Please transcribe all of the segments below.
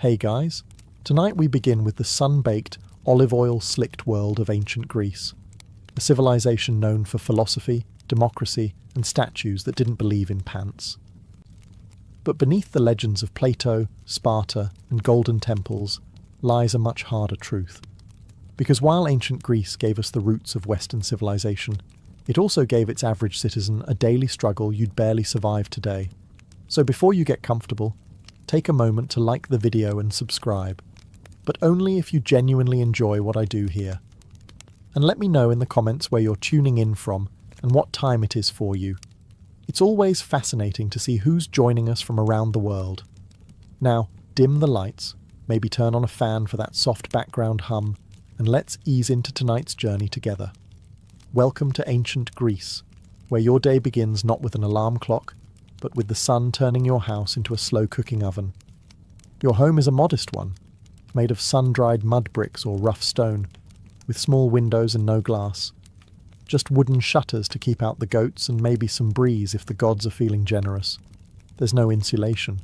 Hey guys, tonight we begin with the sun-baked, olive oil-slicked world of ancient Greece, a civilization known for philosophy, democracy, and statues that didn't believe in pants. But beneath the legends of Plato, Sparta, and golden temples lies a much harder truth. Because while ancient Greece gave us the roots of Western civilization, it also gave its average citizen a daily struggle you'd barely survive today. So before you get comfortable, take a moment to like the video and subscribe, but only if you genuinely enjoy what I do here. And let me know in the comments where you're tuning in from and what time it is for you. It's always fascinating to see who's joining us from around the world. Now, dim the lights, maybe turn on a fan for that soft background hum, and let's ease into tonight's journey together. Welcome to ancient Greece, where your day begins not with an alarm clock, but with the sun turning your house into a slow-cooking oven. Your home is a modest one, made of sun-dried mud bricks or rough stone, with small windows and no glass. Just wooden shutters to keep out the goats and maybe some breeze if the gods are feeling generous. There's no insulation,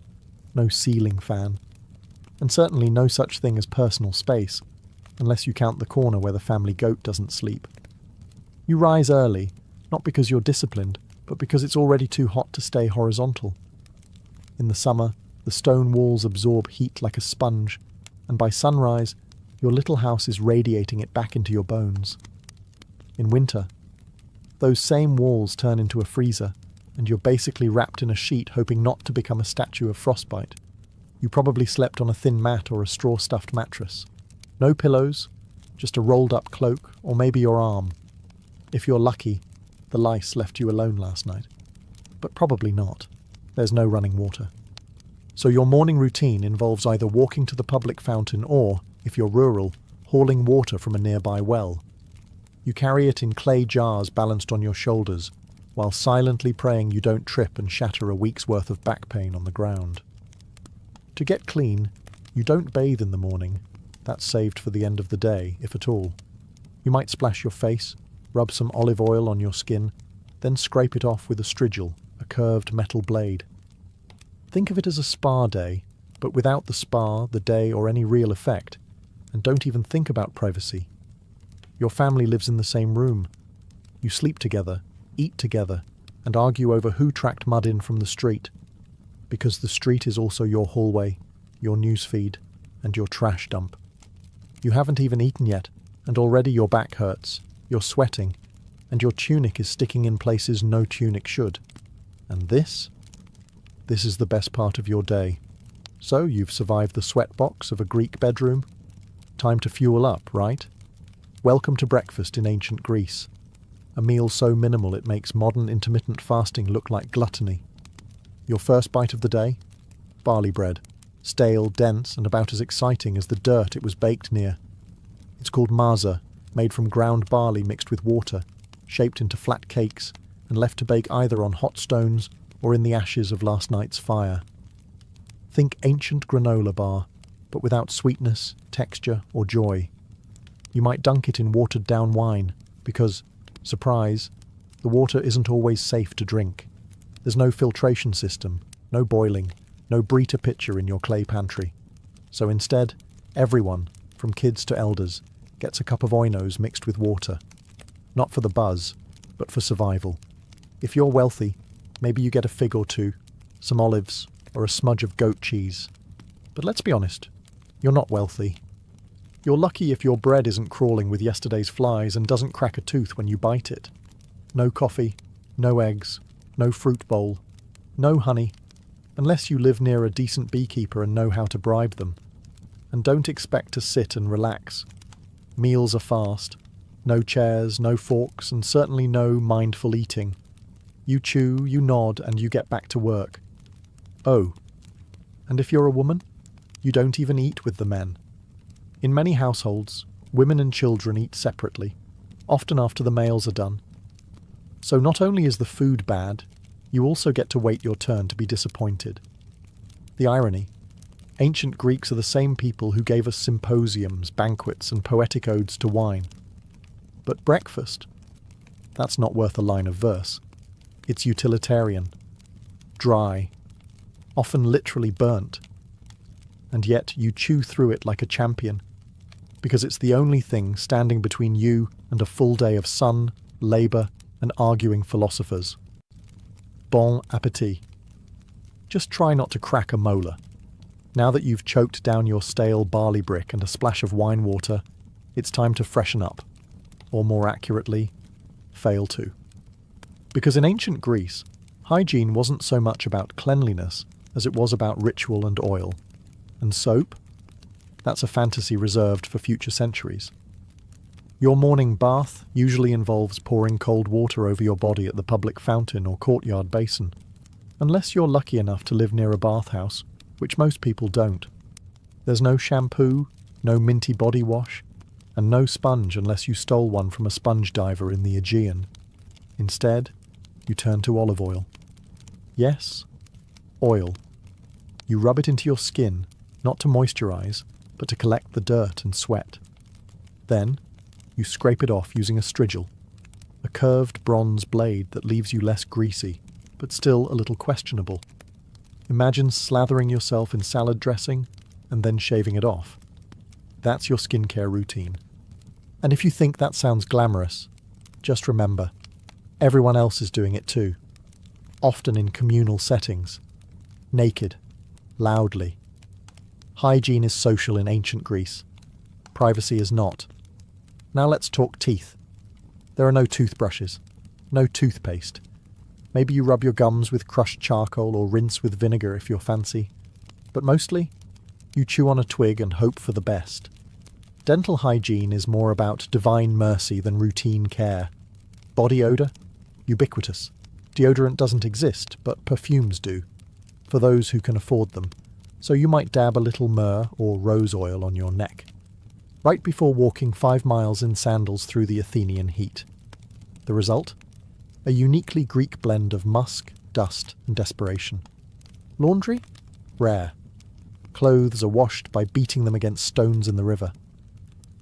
no ceiling fan, and certainly no such thing as personal space, unless you count the corner where the family goat doesn't sleep. You rise early, not because you're disciplined, but because it's already too hot to stay horizontal. In the summer, the stone walls absorb heat like a sponge, and by sunrise, your little house is radiating it back into your bones. In winter, those same walls turn into a freezer, and you're basically wrapped in a sheet hoping not to become a statue of frostbite. You probably slept on a thin mat or a straw-stuffed mattress. No pillows, just a rolled-up cloak, or maybe your arm. If you're lucky, the lice left you alone last night. But probably not. There's no running water. So your morning routine involves either walking to the public fountain or, if you're rural, hauling water from a nearby well. You carry it in clay jars balanced on your shoulders, while silently praying you don't trip and shatter a week's worth of back pain on the ground. To get clean, you don't bathe in the morning. That's saved for the end of the day, if at all. You might splash your face, rub some olive oil on your skin, then scrape it off with a strigil, a curved metal blade. Think of it as a spa day, but without the spa, the day, or any real effect, and don't even think about privacy. Your family lives in the same room. You sleep together, eat together, and argue over who tracked mud in from the street, because the street is also your hallway, your newsfeed, and your trash dump. You haven't even eaten yet, and already your back hurts, you're sweating, and your tunic is sticking in places no tunic should. And this is the best part of your day. So you've survived the sweatbox of a Greek bedroom. Time to fuel up, right? Welcome to breakfast in ancient Greece. A meal so minimal it makes modern intermittent fasting look like gluttony. Your first bite of the day? Barley bread. Stale, dense, and about as exciting as the dirt it was baked near. It's called maza, made from ground barley mixed with water, shaped into flat cakes, and left to bake either on hot stones or in the ashes of last night's fire. Think ancient granola bar, but without sweetness, texture, or joy. You might dunk it in watered-down wine, because, surprise, the water isn't always safe to drink. There's no filtration system, no boiling, no Brita pitcher in your clay pantry. So instead, everyone, from kids to elders, gets a cup of oinos mixed with water. Not for the buzz, but for survival. If you're wealthy, maybe you get a fig or two, some olives, or a smudge of goat cheese. But let's be honest, you're not wealthy. You're lucky if your bread isn't crawling with yesterday's flies and doesn't crack a tooth when you bite it. No coffee, no eggs, no fruit bowl, no honey, unless you live near a decent beekeeper and know how to bribe them. And don't expect to sit and relax. Meals are fast. No chairs, no forks, and certainly no mindful eating. You chew, you nod, and you get back to work. Oh, and if you're a woman, you don't even eat with the men. In many households, women and children eat separately, often after the males are done. So not only is the food bad, you also get to wait your turn to be disappointed. The irony: ancient Greeks are the same people who gave us symposiums, banquets, and poetic odes to wine. But breakfast? That's not worth a line of verse. It's utilitarian, dry, often literally burnt. and yet you chew through it like a champion, because it's the only thing standing between you and a full day of sun, labour, and arguing philosophers. Bon appétit. Just try not to crack a molar. Now that you've choked down your stale barley brick and a splash of wine water, it's time to freshen up, or more accurately, fail to. Because in ancient Greece, hygiene wasn't so much about cleanliness as it was about ritual and oil. And soap? That's a fantasy reserved for future centuries. Your morning bath usually involves pouring cold water over your body at the public fountain or courtyard basin, unless you're lucky enough to live near a bathhouse, which most people don't. There's no shampoo, no minty body wash, and no sponge unless you stole one from a sponge diver in the Aegean. Instead, you turn to olive oil. Yes, oil. You rub it into your skin, not to moisturize, but to collect the dirt and sweat. Then, you scrape it off using a strigil, a curved bronze blade that leaves you less greasy, but still a little questionable. Imagine slathering yourself in salad dressing and then shaving it off. That's your skincare routine. And if you think that sounds glamorous, just remember, everyone else is doing it too, often in communal settings, naked, loudly. Hygiene is social in ancient Greece. Privacy is not. Now let's talk teeth. There are no toothbrushes, no toothpaste. Maybe you rub your gums with crushed charcoal or rinse with vinegar if you're fancy. But mostly, you chew on a twig and hope for the best. Dental hygiene is more about divine mercy than routine care. Body odour? Ubiquitous. Deodorant doesn't exist, but perfumes do, for those who can afford them. So you might dab a little myrrh or rose oil on your neck, right before walking 5 miles in sandals through the Athenian heat. The result? A uniquely Greek blend of musk, dust, and desperation. Laundry? Rare. Clothes are washed by beating them against stones in the river.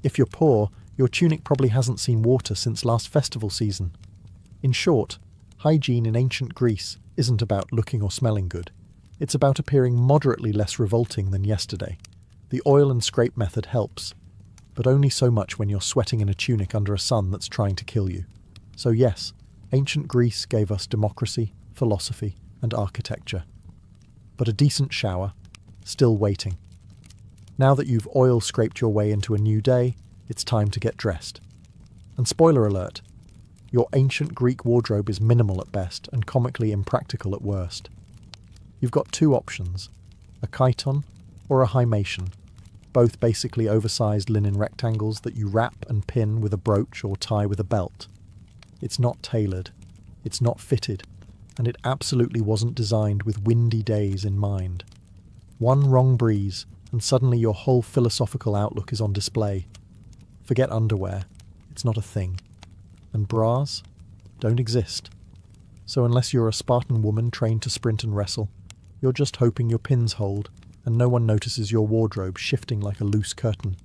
If you're poor, your tunic probably hasn't seen water since last festival season. In short, hygiene in ancient Greece isn't about looking or smelling good. It's about appearing moderately less revolting than yesterday. The oil and scrape method helps, but only so much when you're sweating in a tunic under a sun that's trying to kill you. So yes, ancient Greece gave us democracy, philosophy, and architecture. But a decent shower, still waiting. Now that you've oil scraped your way into a new day, it's time to get dressed. And spoiler alert, your ancient Greek wardrobe is minimal at best and comically impractical at worst. You've got 2 options, a chiton or a hymation, both basically oversized linen rectangles that you wrap and pin with a brooch or tie with a belt. It's not tailored, it's not fitted, and it absolutely wasn't designed with windy days in mind. One wrong breeze, and suddenly your whole philosophical outlook is on display. Forget underwear, it's not a thing. And bras don't exist. So unless you're a Spartan woman trained to sprint and wrestle, you're just hoping your pins hold and no one notices your wardrobe shifting like a loose curtain.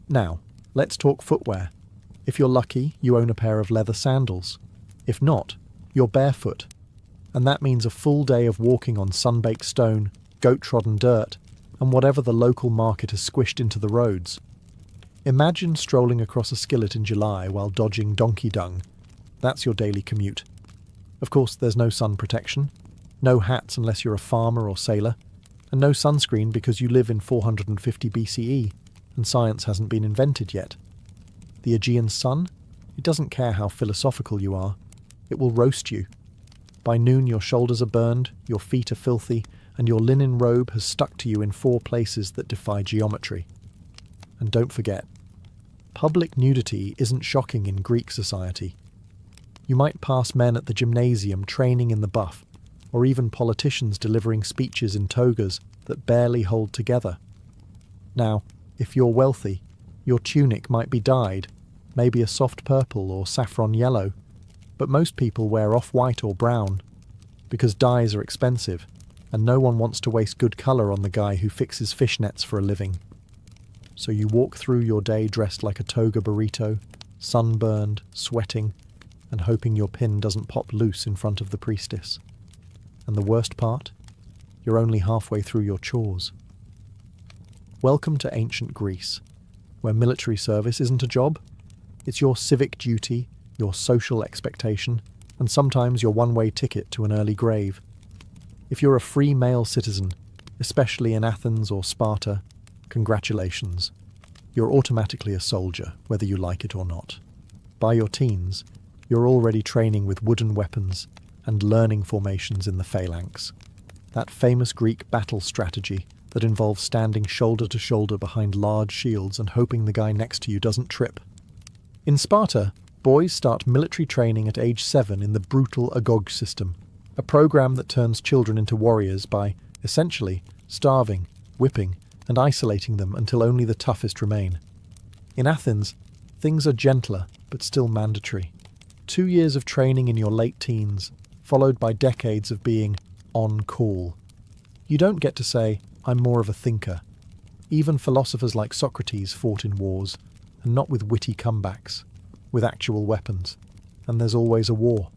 Now, let's talk footwear. If you're lucky, you own a pair of leather sandals. If not, you're barefoot. And that means a full day of walking on sun-baked stone, goat-trodden dirt, and whatever the local market has squished into the roads. Imagine strolling across a skillet in July while dodging donkey dung. That's your daily commute. Of course, there's no sun protection, no hats unless you're a farmer or sailor, and no sunscreen because you live in 450 BCE, and science hasn't been invented yet. The Aegean sun? It doesn't care how philosophical you are. It will roast you. By noon your shoulders are burned, your feet are filthy, and your linen robe has stuck to you in 4 places that defy geometry. And don't forget, public nudity isn't shocking in Greek society. You might pass men at the gymnasium training in the buff, or even politicians delivering speeches in togas that barely hold together. Now, if you're wealthy, your tunic might be dyed, maybe a soft purple or saffron yellow, but most people wear off-white or brown, because dyes are expensive, and no one wants to waste good colour on the guy who fixes fishnets for a living. So you walk through your day dressed like a toga burrito, sunburned, sweating, and hoping your pin doesn't pop loose in front of the priestess. And the worst part? You're only halfway through your chores. Welcome to ancient Greece, where military service isn't a job. It's your civic duty, your social expectation, and sometimes your one-way ticket to an early grave. If you're a free male citizen, especially in Athens or Sparta, congratulations. You're automatically a soldier, whether you like it or not. By your teens, you're already training with wooden weapons and learning formations in the phalanx. That famous Greek battle strategy that involves standing shoulder to shoulder behind large shields and hoping the guy next to you doesn't trip. In Sparta, boys start military training at age 7 in the brutal agog system, a program that turns children into warriors by, essentially, starving, whipping, and isolating them until only the toughest remain. In Athens, things are gentler, but still mandatory. 2 years of training in your late teens, followed by decades of being on call. You don't get to say, I'm more of a thinker. Even philosophers like Socrates fought in wars, and not with witty comebacks, with actual weapons. And there's always a war.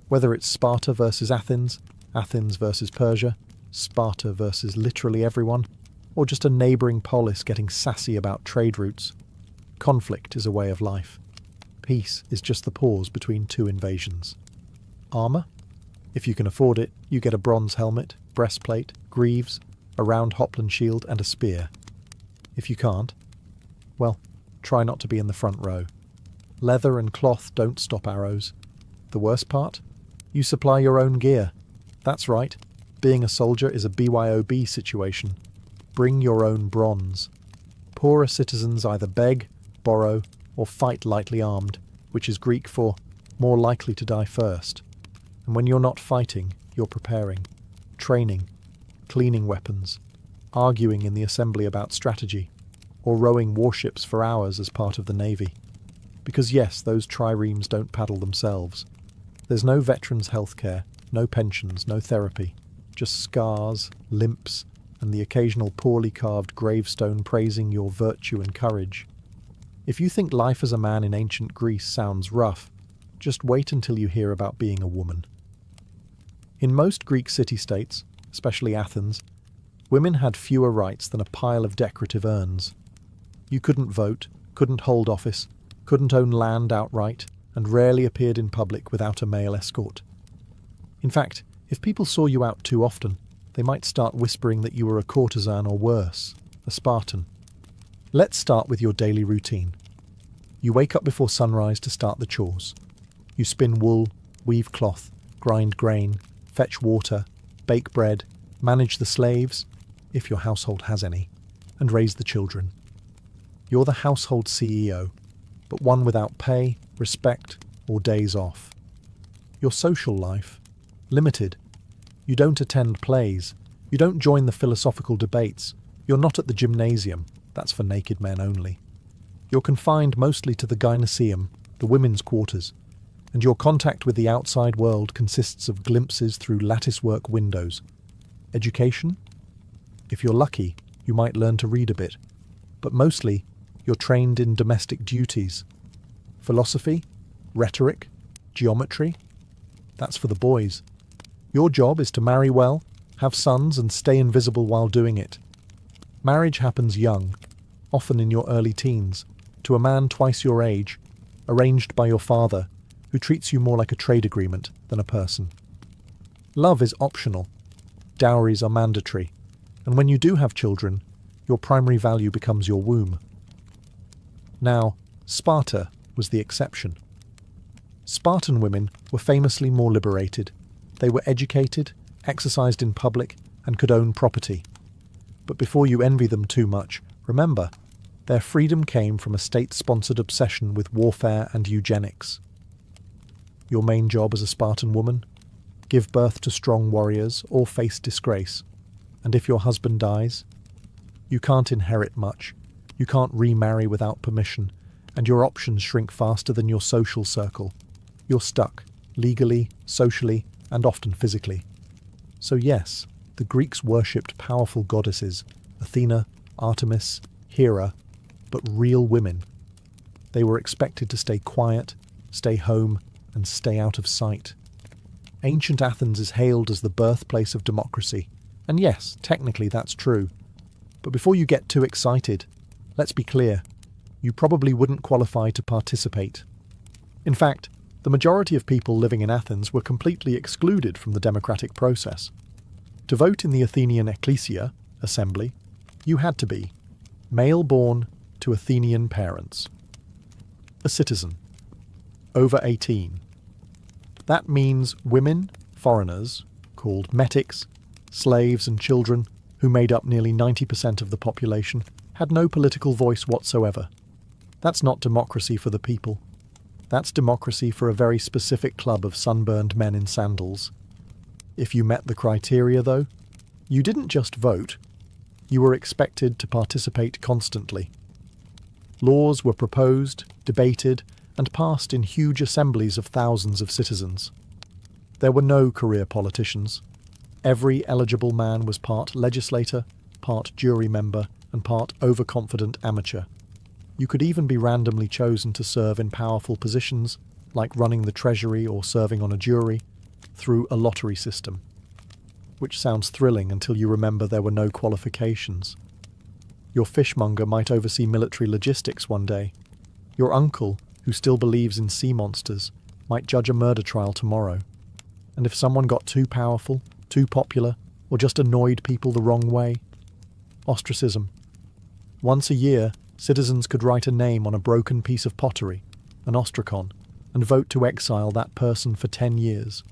Whether it's Sparta versus Athens, Athens versus Persia, Sparta versus literally everyone, or just a neighbouring polis getting sassy about trade routes. Conflict is a way of life. Peace is just the pause between 2 invasions. Armour? If you can afford it, you get a bronze helmet, breastplate, greaves, a round hopland shield and a spear. If you can't, well, try not to be in the front row. Leather and cloth don't stop arrows. The worst part? You supply your own gear. That's right, being a soldier is a BYOB situation. Bring your own bronze. Poorer citizens either beg, borrow, or fight lightly armed, which is Greek for more likely to die first. And when you're not fighting, you're preparing, training, cleaning weapons, arguing in the assembly about strategy, or rowing warships for hours as part of the navy. Because yes, those triremes don't paddle themselves. There's no veterans' healthcare, no pensions, no therapy, just scars, limps, and the occasional poorly carved gravestone praising your virtue and courage. If you think life as a man in ancient Greece sounds rough, just wait until you hear about being a woman. In most Greek city-states, especially Athens, women had fewer rights than a pile of decorative urns. You couldn't vote, couldn't hold office, couldn't own land outright, and rarely appeared in public without a male escort. In fact, if people saw you out too often, they might start whispering that you were a courtesan or worse, a Spartan. Let's start with your daily routine. You wake up before sunrise to start the chores. You spin wool, weave cloth, grind grain, fetch water, bake bread, manage the slaves, if your household has any, and raise the children. You're the household CEO, but one without pay, respect, or days off. Your social life? Limited. You don't attend plays. You don't join the philosophical debates. You're not at the gymnasium. That's for naked men only. You're confined mostly to the gynoeceum, the women's quarters, and your contact with the outside world consists of glimpses through latticework windows. Education? If you're lucky, you might learn to read a bit, but mostly you're trained in domestic duties. Philosophy? Rhetoric? Geometry? That's for the boys. Your job is to marry well, have sons and stay invisible while doing it. Marriage happens young, often in your early teens, to a man twice your age, arranged by your father, who treats you more like a trade agreement than a person. Love is optional. Dowries are mandatory, and when you do have children, your primary value becomes your womb. Now, Sparta was the exception. Spartan women were famously more liberated. They were educated, exercised in public, and could own property. But before you envy them too much, remember, their freedom came from a state-sponsored obsession with warfare and eugenics. Your main job as a Spartan woman? Give birth to strong warriors or face disgrace. And if your husband dies? You can't inherit much. You can't remarry without permission, and your options shrink faster than your social circle. You're stuck, legally, socially, and often physically. So yes, the Greeks worshipped powerful goddesses, Athena, Artemis, Hera, but real women. They were expected to stay quiet, stay home, and stay out of sight. Ancient Athens is hailed as the birthplace of democracy, and yes, technically that's true. But before you get too excited, let's be clear, you probably wouldn't qualify to participate. In fact, the majority of people living in Athens were completely excluded from the democratic process. To vote in the Athenian ecclesia, assembly, you had to be male born to Athenian parents, a citizen, over 18. That means women, foreigners, called metics, slaves and children, who made up nearly 90% of the population, had no political voice whatsoever. That's not democracy for the people. That's democracy for a very specific club of sunburned men in sandals. If you met the criteria, though, you didn't just vote, you were expected to participate constantly. Laws were proposed, debated, and passed in huge assemblies of thousands of citizens. There were no career politicians. Every eligible man was part legislator, part jury member, and part overconfident amateur. You could even be randomly chosen to serve in powerful positions, like running the treasury or serving on a jury, through a lottery system. Which sounds thrilling until you remember there were no qualifications. Your fishmonger might oversee military logistics one day. Your uncle, who still believes in sea monsters, might judge a murder trial tomorrow. And if someone got too powerful, too popular, or just annoyed people the wrong way, ostracism. Once a year, citizens could write a name on a broken piece of pottery, an ostracon, and vote to exile that person for 10 years.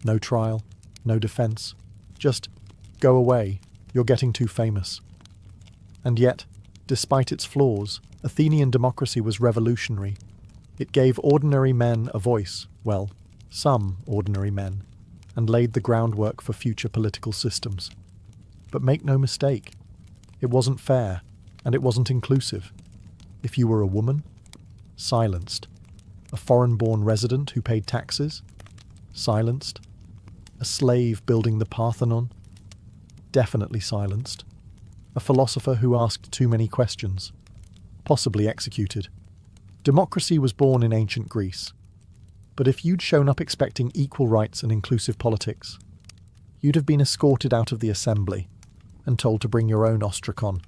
No trial, no defence. Just go away, you're getting too famous. And yet, despite its flaws, Athenian democracy was revolutionary. It gave ordinary men a voice, well, some ordinary men, and laid the groundwork for future political systems. But make no mistake, it wasn't fair, and it wasn't inclusive. If you were a woman, silenced. A foreign-born resident who paid taxes, silenced. A slave building the Parthenon, definitely silenced. A philosopher who asked too many questions, possibly executed. Democracy was born in ancient Greece. But if you'd shown up expecting equal rights and inclusive politics, you'd have been escorted out of the assembly and told to bring your own ostracon.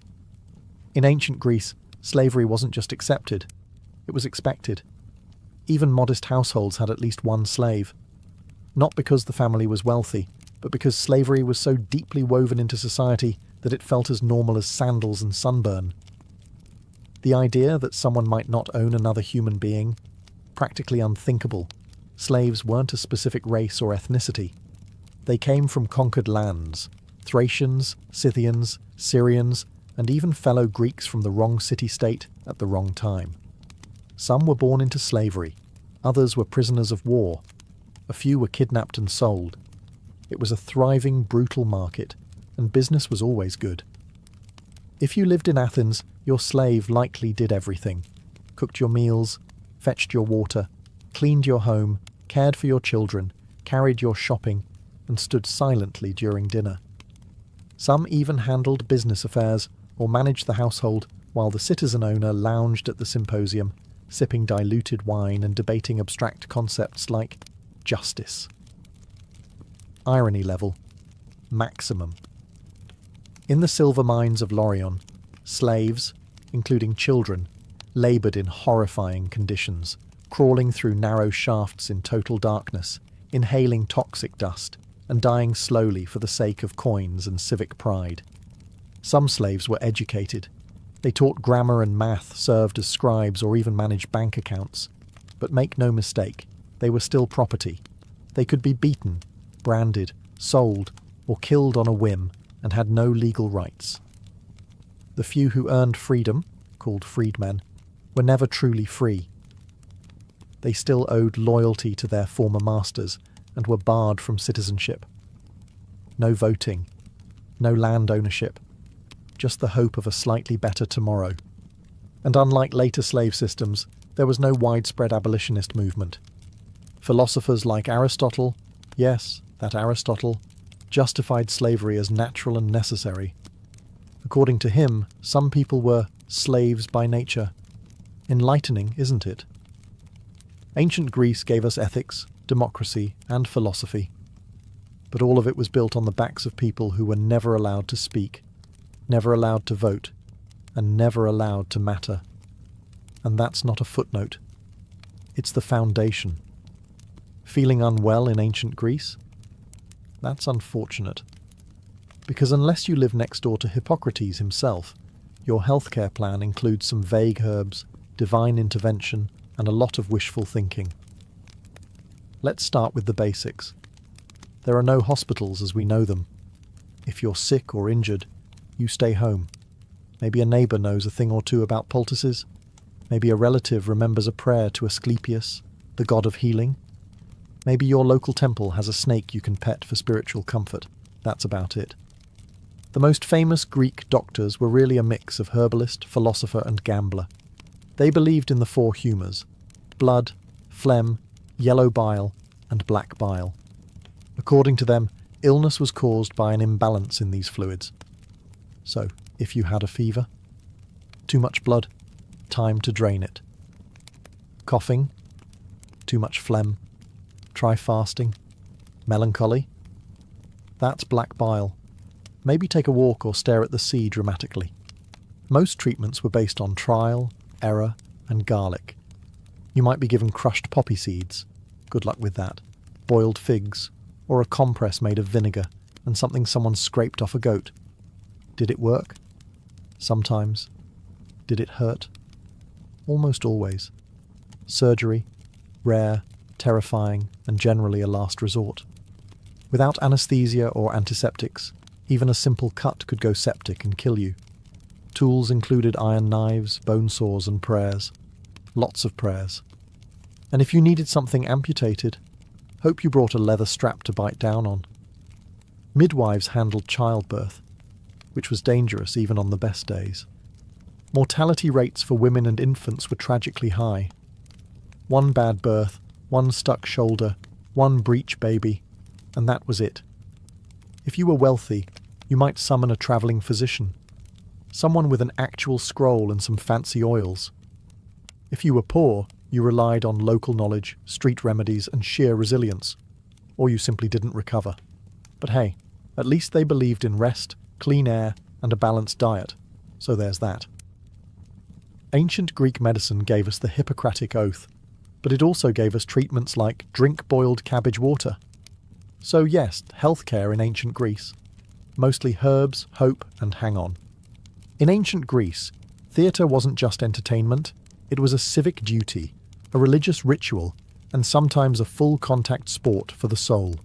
In ancient Greece, slavery wasn't just accepted, it was expected. Even modest households had at least one slave. Not because the family was wealthy, but because slavery was so deeply woven into society that it felt as normal as sandals and sunburn. The idea that someone might not own another human being, practically unthinkable. Slaves weren't a specific race or ethnicity. They came from conquered lands, Thracians, Scythians, Syrians, and even fellow Greeks from the wrong city-state at the wrong time. Some were born into slavery, others were prisoners of war, a few were kidnapped and sold. It was a thriving, brutal market, and business was always good. If you lived in Athens, your slave likely did everything. Cooked your meals, fetched your water, cleaned your home, cared for your children, carried your shopping, and stood silently during dinner. Some even handled business affairs or managed the household while the citizen owner lounged at the symposium, sipping diluted wine and debating abstract concepts like justice. Irony level, maximum. In the silver mines of Laurion, slaves, including children, laboured in horrifying conditions, crawling through narrow shafts in total darkness, inhaling toxic dust, and dying slowly for the sake of coins and civic pride. Some slaves were educated. They taught grammar and math, served as scribes, or even managed bank accounts. But make no mistake, they were still property. They could be beaten, branded, sold, or killed on a whim, and had no legal rights. The few who earned freedom, called freedmen, were never truly free. They still owed loyalty to their former masters and were barred from citizenship. No voting, no land ownership, just the hope of a slightly better tomorrow. And unlike later slave systems, there was no widespread abolitionist movement. Philosophers like Aristotle, yes, that Aristotle, justified slavery as natural and necessary. According to him, some people were slaves by nature. Enlightening, isn't it? Ancient Greece gave us ethics, democracy, and philosophy. But all of it was built on the backs of people who were never allowed to speak. never allowed to vote, and never allowed to matter. And that's not a footnote. It's the foundation. Feeling unwell in ancient Greece? That's unfortunate. Because unless you live next door to Hippocrates himself, your healthcare plan includes some vague herbs, divine intervention, and a lot of wishful thinking. Let's start with the basics. There are no hospitals as we know them. If you're sick or injured, you stay home. Maybe a neighbour knows a thing or two about poultices. Maybe a relative remembers a prayer to Asclepius, the god of healing. Maybe your local temple has a snake you can pet for spiritual comfort. That's about it. The most famous Greek doctors were really a mix of herbalist, philosopher, and gambler. They believed in the four humours: blood, phlegm, yellow bile, and black bile. According to them, illness was caused by an imbalance in these fluids. So, if you had a fever, too much blood, time to drain it. Coughing, too much phlegm, try fasting. Melancholy, that's black bile. Maybe take a walk or stare at the sea dramatically. Most treatments were based on trial, error, and garlic. You might be given crushed poppy seeds, good luck with that, boiled figs, or a compress made of vinegar and something someone scraped off a goat. Did it work? Sometimes. Did it hurt? Almost always. Surgery, rare, terrifying, and generally a last resort. Without anesthesia or antiseptics, even a simple cut could go septic and kill you. Tools included iron knives, bone saws, and prayers. Lots of prayers. And if you needed something amputated, hope you brought a leather strap to bite down on. Midwives handled childbirth, which was dangerous even on the best days. Mortality rates for women and infants were tragically high. One bad birth, one stuck shoulder, one breech baby, and that was it. If you were wealthy, you might summon a travelling physician, someone with an actual scroll and some fancy oils. If you were poor, you relied on local knowledge, street remedies, and sheer resilience, or you simply didn't recover. But hey, at least they believed in rest, clean air, and a balanced diet, so there's that. Ancient Greek medicine gave us the Hippocratic Oath, but it also gave us treatments like drink boiled cabbage water. So yes, healthcare in ancient Greece. Mostly herbs, hope, and hang on. In ancient Greece, theatre wasn't just entertainment, it was a civic duty, a religious ritual, and sometimes a full-contact sport for the soul.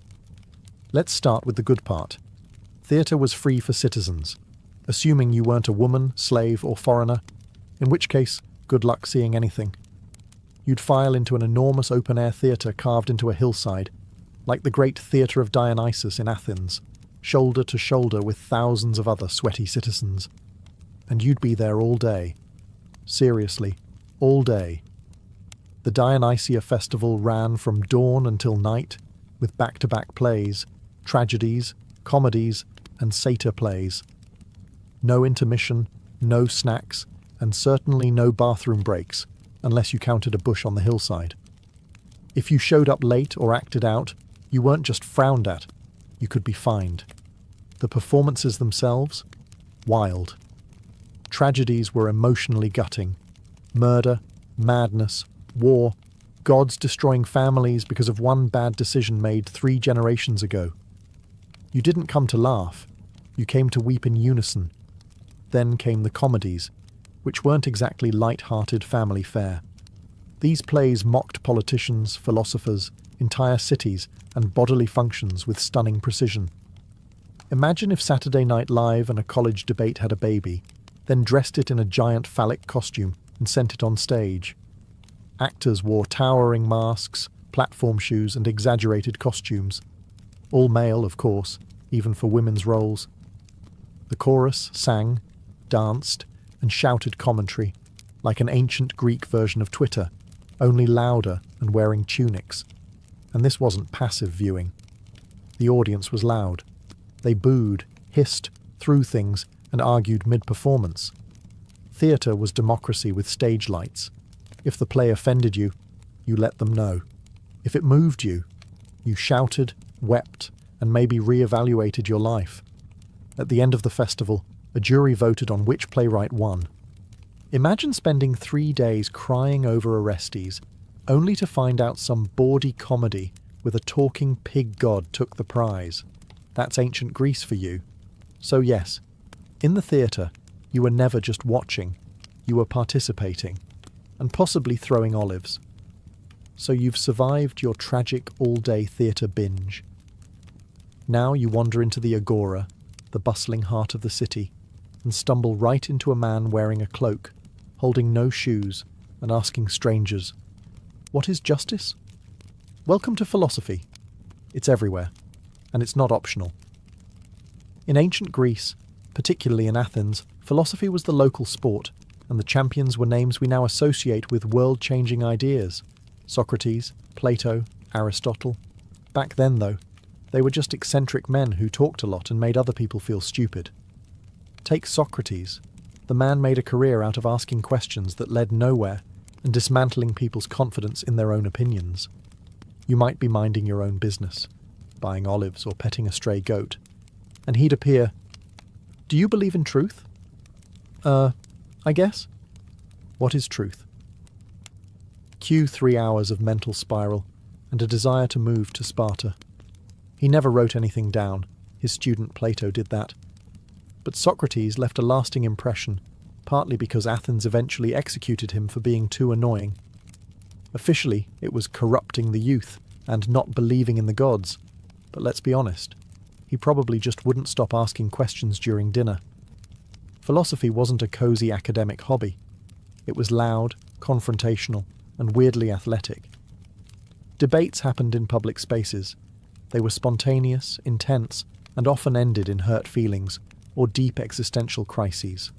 Let's start with the good part. Theatre was free for citizens, assuming you weren't a woman, slave, or foreigner, in which case, good luck seeing anything. You'd file into an enormous open-air theatre carved into a hillside, like the great Theatre of Dionysus in Athens, shoulder to shoulder with thousands of other sweaty citizens. And you'd be there all day. Seriously, all day. The Dionysia festival ran from dawn until night, with back-to-back plays, tragedies, comedies, and satyr plays. No intermission, no snacks, and certainly no bathroom breaks, unless you counted a bush on the hillside. If you showed up late or acted out, you weren't just frowned at, you could be fined. The performances themselves? Wild. Tragedies were emotionally gutting. Murder, madness, war, gods destroying families because of one bad decision made 3 generations ago. You didn't come to laugh, you came to weep in unison. Then came the comedies, which weren't exactly light-hearted family fare. These plays mocked politicians, philosophers, entire cities, and bodily functions with stunning precision. Imagine if Saturday Night Live and a college debate had a baby, then dressed it in a giant phallic costume and sent it on stage. Actors wore towering masks, platform shoes, and exaggerated costumes. All male, of course, even for women's roles. The chorus sang, danced, and shouted commentary, like an ancient Greek version of Twitter, only louder and wearing tunics. And this wasn't passive viewing. The audience was loud. They booed, hissed, threw things, and argued mid-performance. Theatre was democracy with stage lights. If the play offended you, you let them know. If it moved you, you shouted, wept, and maybe re-evaluated your life. At the end of the festival, A jury voted on which playwright won. Imagine spending 3 days crying over Orestes, only to find out some bawdy comedy with a talking pig god took the prize. That's ancient Greece for you. So yes, in the theatre, you were never just watching, you were participating, and possibly throwing olives. So you've survived your tragic all-day theatre binge. Now you wander into the agora, the bustling heart of the city, and stumble right into a man wearing a cloak, holding no shoes, and asking strangers, "What is justice?" Welcome to philosophy. It's everywhere, and it's not optional. In ancient Greece, particularly in Athens, philosophy was the local sport, and the champions were names we now associate with world-changing ideas. Socrates, Plato, Aristotle. Back then, though, they were just eccentric men who talked a lot and made other people feel stupid. Take Socrates. The man made a career out of asking questions that led nowhere and dismantling people's confidence in their own opinions. You might be minding your own business, buying olives or petting a stray goat, and he'd appear, "Do you believe in truth?" I guess. What is truth? Cue 3 hours of mental spiral and a desire to move to Sparta. He never wrote anything down. His student Plato did that. But Socrates left a lasting impression, partly because Athens eventually executed him for being too annoying. Officially, it was corrupting the youth and not believing in the gods. But let's be honest, he probably just wouldn't stop asking questions during dinner. Philosophy wasn't a cozy academic hobby. It was loud, confrontational, and weirdly athletic. Debates happened in public spaces. They were spontaneous, intense, and often ended in hurt feelings or deep existential crises.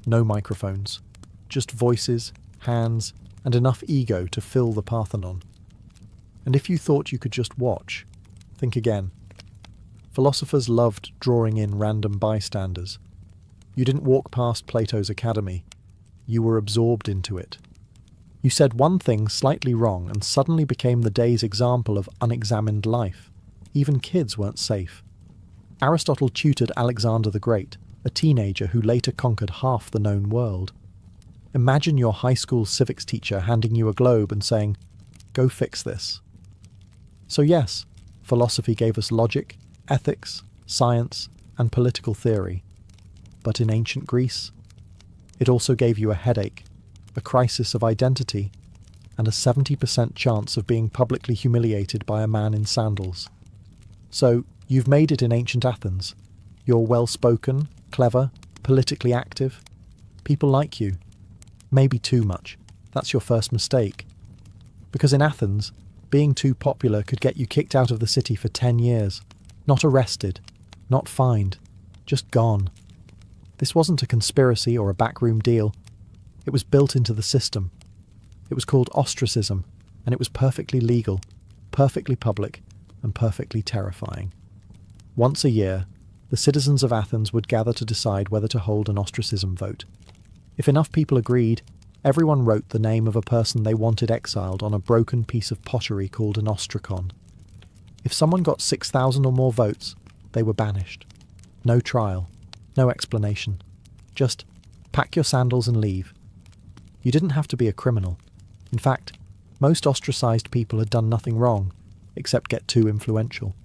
No microphones, just voices, hands, and enough ego to fill the Parthenon. And if you thought you could just watch, think again. Philosophers loved drawing in random bystanders. You didn't walk past Plato's academy. You were absorbed into it. You said one thing slightly wrong and suddenly became the day's example of unexamined life. Even kids weren't safe. Aristotle tutored Alexander the Great, a teenager who later conquered half the known world. Imagine your high school civics teacher handing you a globe and saying, "Go fix this." So yes, philosophy gave us logic, ethics, science, and political theory. But in ancient Greece, it also gave you a headache, a crisis of identity, and a 70% chance of being publicly humiliated by a man in sandals. So, you've made it in ancient Athens. You're well-spoken, clever, politically active. People like you. Maybe too much. That's your first mistake. Because in Athens, being too popular could get you kicked out of the city for 10 years. Not arrested, not fined, just gone. This wasn't a conspiracy or a backroom deal. It was built into the system. It was called ostracism, and it was perfectly legal, perfectly public, and perfectly terrifying. Once a year, the citizens of Athens would gather to decide whether to hold an ostracism vote. If enough people agreed, everyone wrote the name of a person they wanted exiled on a broken piece of pottery called an ostracon. If someone got 6,000 or more votes, they were banished. No trial. No explanation. Just pack your sandals and leave. You didn't have to be a criminal. In fact, most ostracized people had done nothing wrong, except get too influential.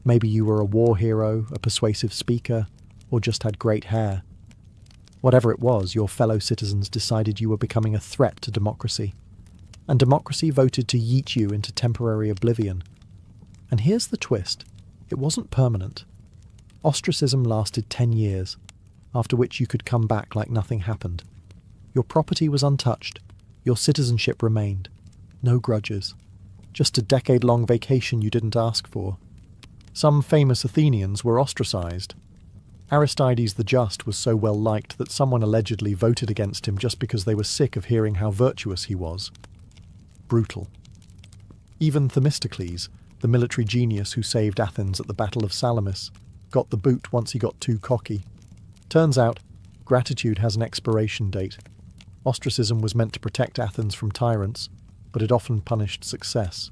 Maybe you were a war hero, a persuasive speaker, or just had great hair. Whatever it was, your fellow citizens decided you were becoming a threat to democracy. And democracy voted to yeet you into temporary oblivion. And here's the twist. It wasn't permanent. Ostracism lasted 10 years, after which you could come back like nothing happened. Your property was untouched. Your citizenship remained. No grudges. Just a decade-long vacation you didn't ask for. Some famous Athenians were ostracized. Aristides the Just was so well liked that someone allegedly voted against him just because they were sick of hearing how virtuous he was. Brutal. Even Themistocles, the military genius who saved Athens at the Battle of Salamis, got the boot once he got too cocky. Turns out, gratitude has an expiration date. Ostracism was meant to protect Athens from tyrants, but it often punished success.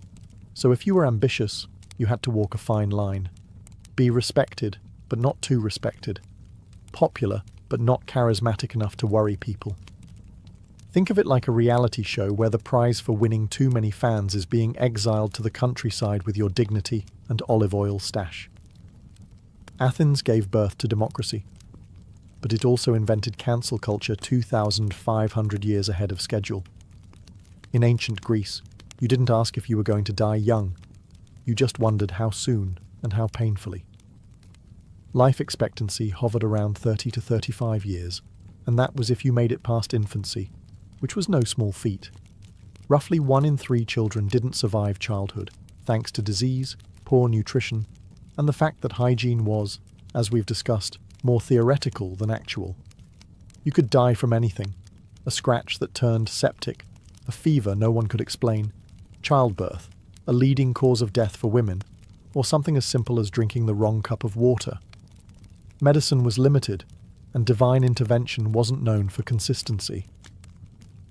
So if you were ambitious, you had to walk a fine line. Be respected, but not too respected. Popular, but not charismatic enough to worry people. Think of it like a reality show where the prize for winning too many fans is being exiled to the countryside with your dignity and olive oil stash. Athens gave birth to democracy, but it also invented cancel culture 2,500 years ahead of schedule. In ancient Greece, you didn't ask if you were going to die young. You just wondered how soon and how painfully. Life expectancy hovered around 30 to 35 years, and that was if you made it past infancy, which was no small feat. Roughly 1 in 3 children didn't survive childhood, thanks to disease, poor nutrition, and the fact that hygiene was, as we've discussed, more theoretical than actual. You could die from anything: a scratch that turned septic, a fever no one could explain, childbirth, a leading cause of death for women, or something as simple as drinking the wrong cup of water. Medicine was limited, and divine intervention wasn't known for consistency.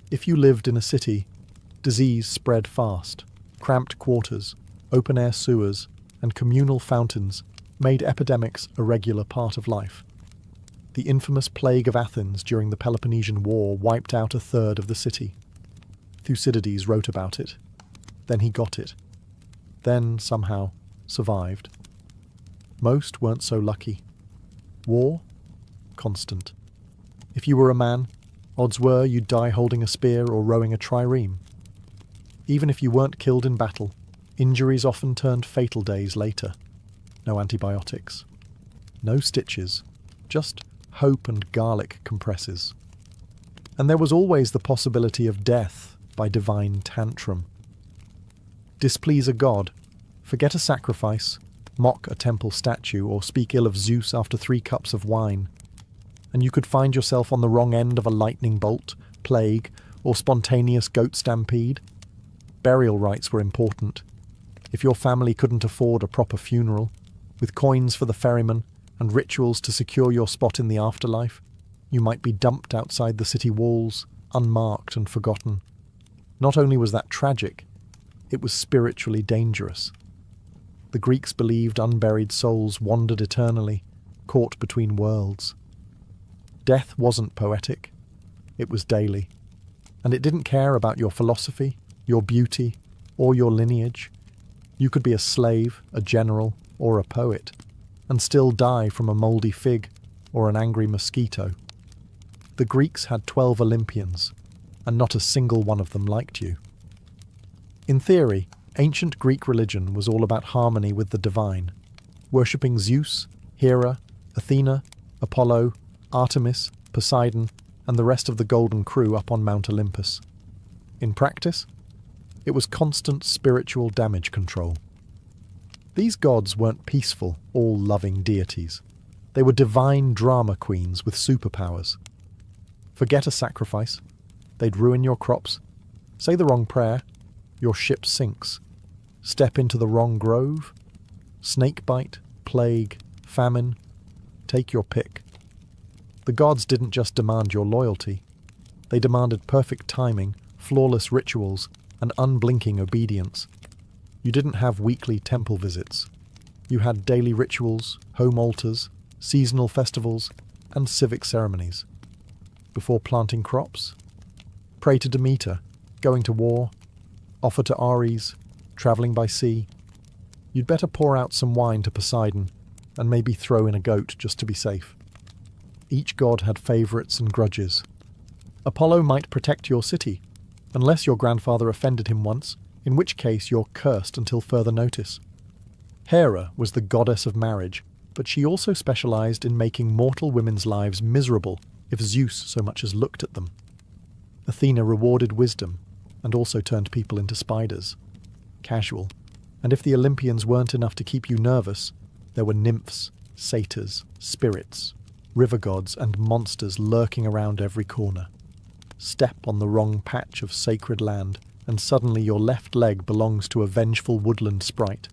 If you lived in a city, disease spread fast. Cramped quarters, open-air sewers, and communal fountains made epidemics a regular part of life. The infamous plague of Athens during the Peloponnesian War wiped out 1/3 of the city. Thucydides wrote about it. Then he got it. Then, somehow, survived. Most weren't so lucky. War? Constant. If you were a man, odds were you'd die holding a spear or rowing a trireme. Even if you weren't killed in battle, injuries often turned fatal days later. No antibiotics. No stitches. Just hope and garlic compresses. And there was always the possibility of death by divine tantrum. Displease a god, forget a sacrifice, mock a temple statue, or speak ill of Zeus after 3 cups of wine, and you could find yourself on the wrong end of a lightning bolt, plague, or spontaneous goat stampede. Burial rites were important. If your family couldn't afford a proper funeral, with coins for the ferryman and rituals to secure your spot in the afterlife, you might be dumped outside the city walls, unmarked and forgotten. Not only was that tragic, it was spiritually dangerous. The Greeks believed unburied souls wandered eternally, caught between worlds. Death wasn't poetic, it was daily, and it didn't care about your philosophy, your beauty, or your lineage. You could be a slave, a general, or a poet, and still die from a mouldy fig or an angry mosquito. The Greeks had 12 Olympians, and not a single one of them liked you. In theory, ancient Greek religion was all about harmony with the divine, worshipping Zeus, Hera, Athena, Apollo, Artemis, Poseidon, and the rest of the Golden Crew up on Mount Olympus. In practice, it was constant spiritual damage control. These gods weren't peaceful, all-loving deities. They were divine drama queens with superpowers. Forget a sacrifice. They'd ruin your crops. Say the wrong prayer. Your ship sinks. Step into the wrong grove. Snakebite, plague, famine. Take your pick. The gods didn't just demand your loyalty. They demanded perfect timing, flawless rituals, and unblinking obedience. You didn't have weekly temple visits. You had daily rituals, home altars, seasonal festivals, and civic ceremonies. Before planting crops, pray to Demeter, going to war, offer to Ares, travelling by sea. You'd better pour out some wine to Poseidon, and maybe throw in a goat just to be safe. Each god had favourites and grudges. Apollo might protect your city, unless your grandfather offended him once, in which case you're cursed until further notice. Hera was the goddess of marriage, but she also specialised in making mortal women's lives miserable if Zeus so much as looked at them. Athena rewarded wisdom, and also turned people into spiders. Casual. And if the Olympians weren't enough to keep you nervous, there were nymphs, satyrs, spirits, river gods, and monsters lurking around every corner. Step on the wrong patch of sacred land, and suddenly your left leg belongs to a vengeful woodland sprite.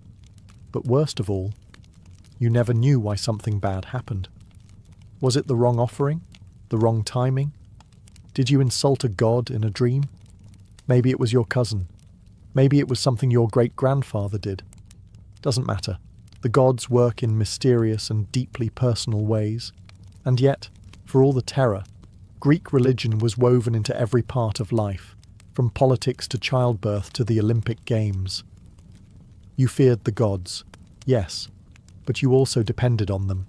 But worst of all, you never knew why something bad happened. Was it the wrong offering? The wrong timing? Did you insult a god in a dream? Maybe it was your cousin. Maybe it was something your great-grandfather did. Doesn't matter. The gods work in mysterious and deeply personal ways. And yet, For all the terror, Greek religion was woven into every part of life, from politics to childbirth to the Olympic Games. You feared the gods, yes, but you also depended on them.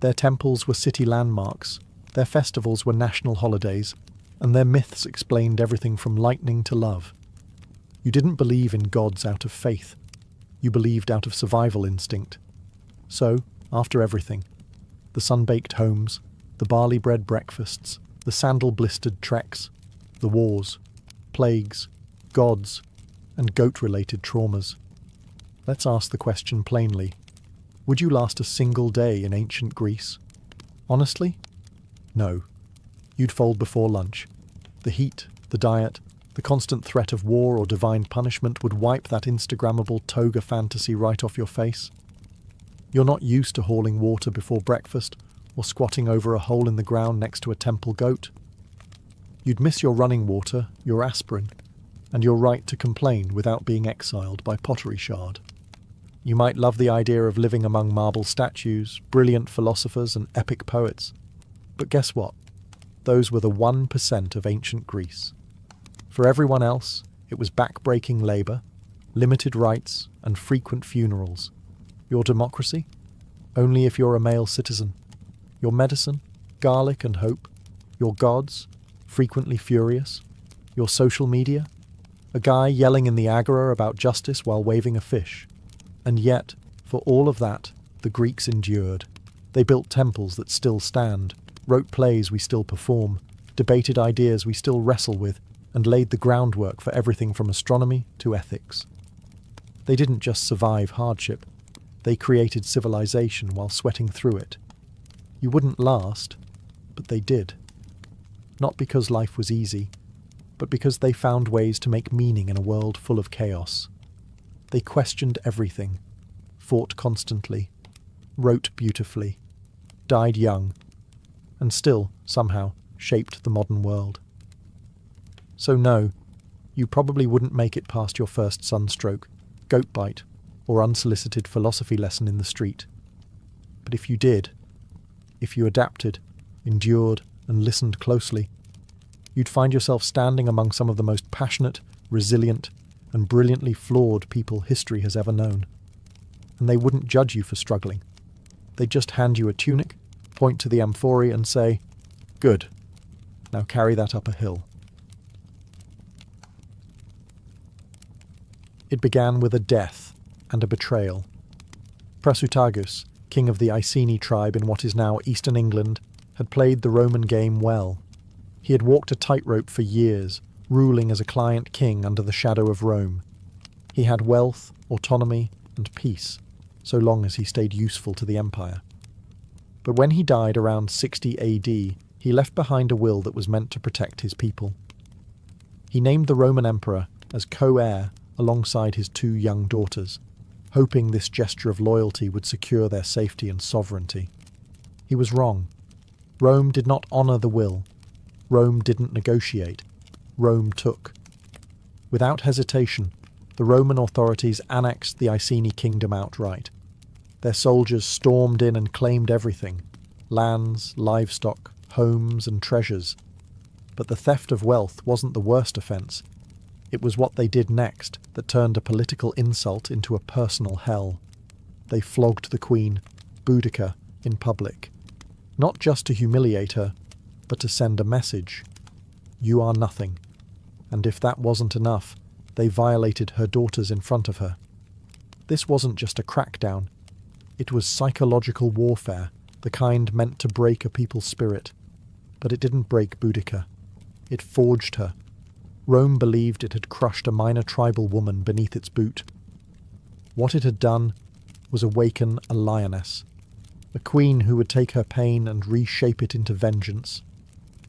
Their temples were city landmarks, their festivals were national holidays, and their myths explained everything from lightning to love. You didn't believe in gods out of faith. You believed out of survival instinct. So, after everything, the sun-baked homes, the barley-bread breakfasts, the sandal-blistered treks, the wars, plagues, gods, and goat-related traumas. Let's ask the question plainly. Would you last a single day in ancient Greece? Honestly? No. You'd fold before lunch. The heat, the diet, the constant threat of war or divine punishment would wipe that Instagrammable toga fantasy right off your face. You're not used to hauling water before breakfast or squatting over a hole in the ground next to a temple goat. You'd miss your running water, your aspirin, and your right to complain without being exiled by pottery shard. You might love the idea of living among marble statues, brilliant philosophers, and epic poets. But guess what? Those were the 1% of ancient Greece. For everyone else, it was back-breaking labour, limited rights, and frequent funerals. Your democracy? Only if you're a male citizen. Your medicine? Garlic and hope. Your gods? Frequently furious. Your social media? A guy yelling in the agora about justice while waving a fish. And yet, for all of that, the Greeks endured. They built temples that still stand, wrote plays we still perform, debated ideas we still wrestle with, and laid the groundwork for everything from astronomy to ethics. They didn't just survive hardship, they created civilization while sweating through it. You wouldn't last, but they did. Not because life was easy, but because they found ways to make meaning in a world full of chaos. They questioned everything, fought constantly, wrote beautifully, died young, and still, somehow, shaped the modern world. So no, you probably wouldn't make it past your first sunstroke, goat bite, or unsolicited philosophy lesson in the street. But if you did, if you adapted, endured, and listened closely, you'd find yourself standing among some of the most passionate, resilient, and brilliantly flawed people history has ever known. And they wouldn't judge you for struggling. They'd just hand you a tunic, point to the amphorae and say, "Good, now carry that up a hill." It began with a death and a betrayal. Prasutagus, king of the Iceni tribe in what is now eastern England, had played the Roman game well. He had walked a tightrope for years, ruling as a client king under the shadow of Rome. He had wealth, autonomy, and peace, so long as he stayed useful to the empire. But when he died around 60 AD, he left behind a will that was meant to protect his people. He named the Roman emperor as co-heir alongside his 2 young daughters, hoping this gesture of loyalty would secure their safety and sovereignty. He was wrong. Rome did not honour the will. Rome didn't negotiate. Rome took. Without hesitation, the Roman authorities annexed the Iceni kingdom outright. Their soldiers stormed in and claimed everything: lands, livestock, homes, and treasures. But the theft of wealth wasn't the worst offence. It was what they did next that turned a political insult into a personal hell. They flogged the queen, Boudica, in public. Not just to humiliate her, but to send a message. You are nothing. And if that wasn't enough, they violated her daughters in front of her. This wasn't just a crackdown. It was psychological warfare, the kind meant to break a people's spirit. But it didn't break Boudica. It forged her. Rome believed it had crushed a minor tribal woman beneath its boot. What it had done was awaken a lioness, a queen who would take her pain and reshape it into vengeance,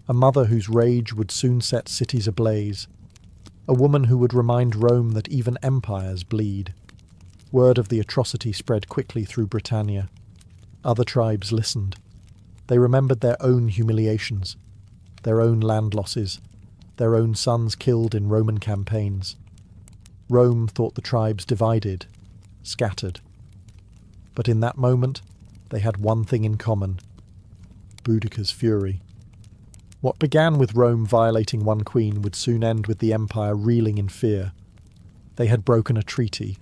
a mother whose rage would soon set cities ablaze, a woman who would remind Rome that even empires bleed. Word of the atrocity spread quickly through Britannia. Other tribes listened. They remembered their own humiliations, their own land losses, their own sons killed in Roman campaigns. Rome thought the tribes divided, scattered. But in that moment, they had one thing in common. Boudicca's fury. What began with Rome violating one queen would soon end with the empire reeling in fear. They had broken a treaty,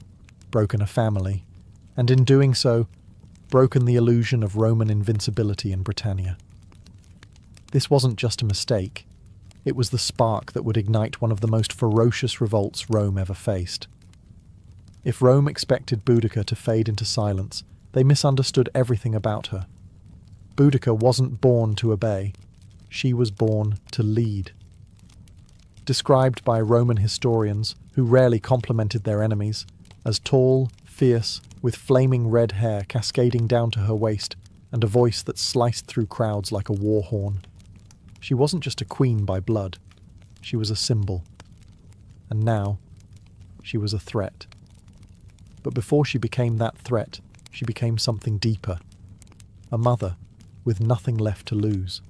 broken a family, and in doing so, broken the illusion of Roman invincibility in Britannia. This wasn't just a mistake. It was the spark that would ignite one of the most ferocious revolts Rome ever faced. If Rome expected Boudicca to fade into silence, they misunderstood everything about her. Boudicca wasn't born to obey. She was born to lead. Described by Roman historians, who rarely complimented their enemies, as tall, fierce, with flaming red hair cascading down to her waist and a voice that sliced through crowds like a war horn. She wasn't just a queen by blood. She was a symbol. And now, she was a threat. But before she became that threat, she became something deeper. A mother, with nothing left to lose.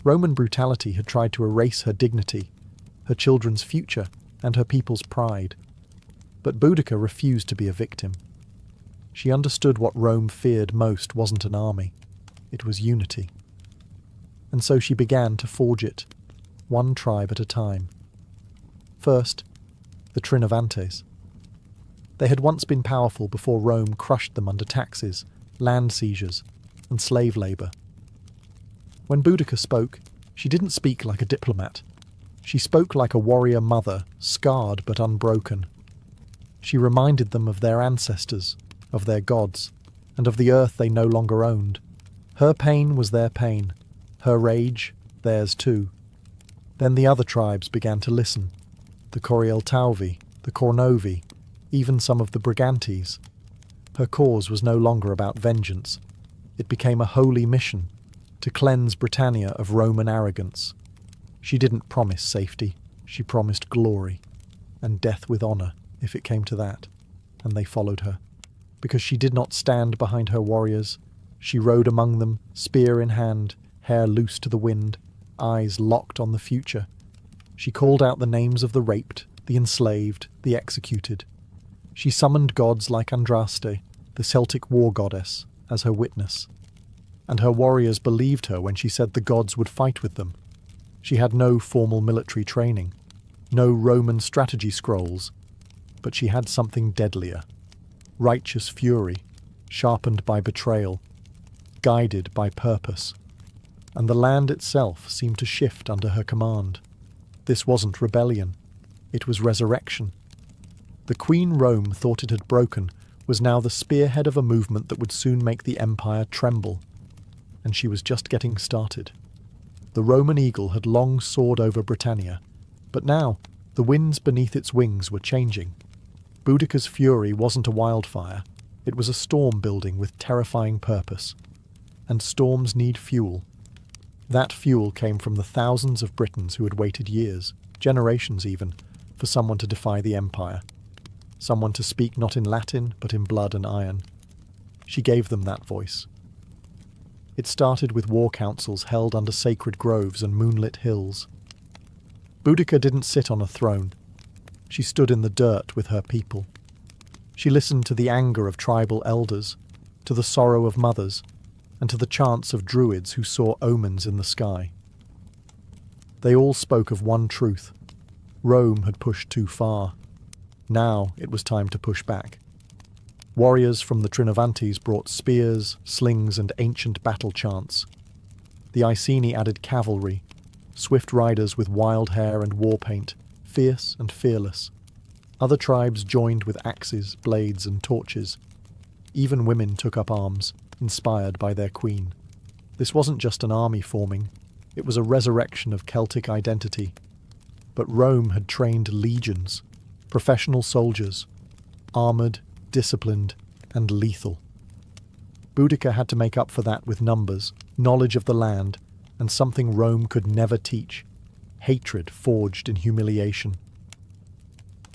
Roman brutality had tried to erase her dignity, her children's future, and her people's pride. But Boudicca refused to be a victim. She understood what Rome feared most wasn't an army. It was unity. And so she began to forge it, one tribe at a time. First, the Trinovantes. They had once been powerful before Rome crushed them under taxes, land seizures, and slave labour. When Boudicca spoke, she didn't speak like a diplomat. She spoke like a warrior mother, scarred but unbroken. She reminded them of their ancestors, of their gods, and of the earth they no longer owned. Her pain was their pain, her rage theirs too. Then the other tribes began to listen. The Corieltauvi, the Cornovi, even some of the Brigantes. Her cause was no longer about vengeance. It became a holy mission, to cleanse Britannia of Roman arrogance. She didn't promise safety, she promised glory, and death with honour, if it came to that, and they followed her. Because she did not stand behind her warriors, she rode among them, spear in hand, hair loose to the wind, eyes locked on the future. She called out the names of the raped, the enslaved, the executed. She summoned gods like Andraste, the Celtic war goddess, as her witness. And her warriors believed her when she said the gods would fight with them. She had no formal military training, no Roman strategy scrolls, but she had something deadlier. Righteous fury, sharpened by betrayal, guided by purpose. And the land itself seemed to shift under her command. This wasn't rebellion, it was resurrection. The Queen Rome thought it had broken was now the spearhead of a movement that would soon make the empire tremble. And she was just getting started. The Roman eagle had long soared over Britannia, but now the winds beneath its wings were changing. Boudicca's fury wasn't a wildfire, it was a storm building with terrifying purpose. And storms need fuel. That fuel came from the thousands of Britons who had waited years, generations even, for someone to defy the empire. Someone to speak not in Latin, but in blood and iron. She gave them that voice. It started with war councils held under sacred groves and moonlit hills. Boudicca didn't sit on a throne. She stood in the dirt with her people. She listened to the anger of tribal elders, to the sorrow of mothers, and to the chants of druids who saw omens in the sky. They all spoke of one truth. Rome had pushed too far. Now it was time to push back. Warriors from the Trinovantes brought spears, slings, and ancient battle chants. The Iceni added cavalry, swift riders with wild hair and war paint, fierce and fearless. Other tribes joined with axes, blades, and torches. Even women took up arms, inspired by their queen. This wasn't just an army forming, it was a resurrection of Celtic identity. But Rome had trained legions, professional soldiers, armoured, disciplined, and lethal. Boudicca had to make up for that with numbers, knowledge of the land, and something Rome could never teach: hatred forged in humiliation.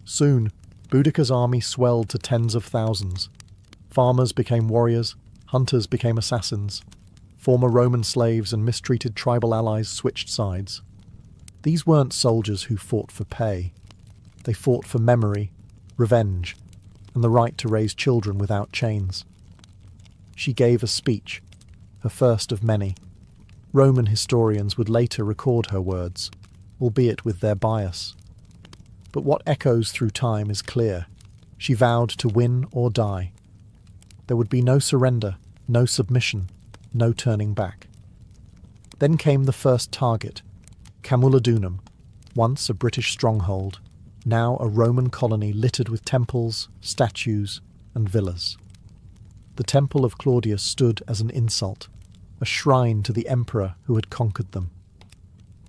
Soon, Boudicca's army swelled to tens of thousands. Farmers became warriors, hunters became assassins. Former Roman slaves and mistreated tribal allies switched sides. These weren't soldiers who fought for pay. They fought for memory, revenge, and the right to raise children without chains. She gave a speech, her first of many, Roman historians would later record her words, albeit with their bias. But what echoes through time is clear. She vowed to win or die. There would be no surrender, no submission, no turning back. Then came the first target, Camulodunum, once a British stronghold, now a Roman colony littered with temples, statues, and villas. The temple of Claudius stood as an insult, a shrine to the emperor who had conquered them.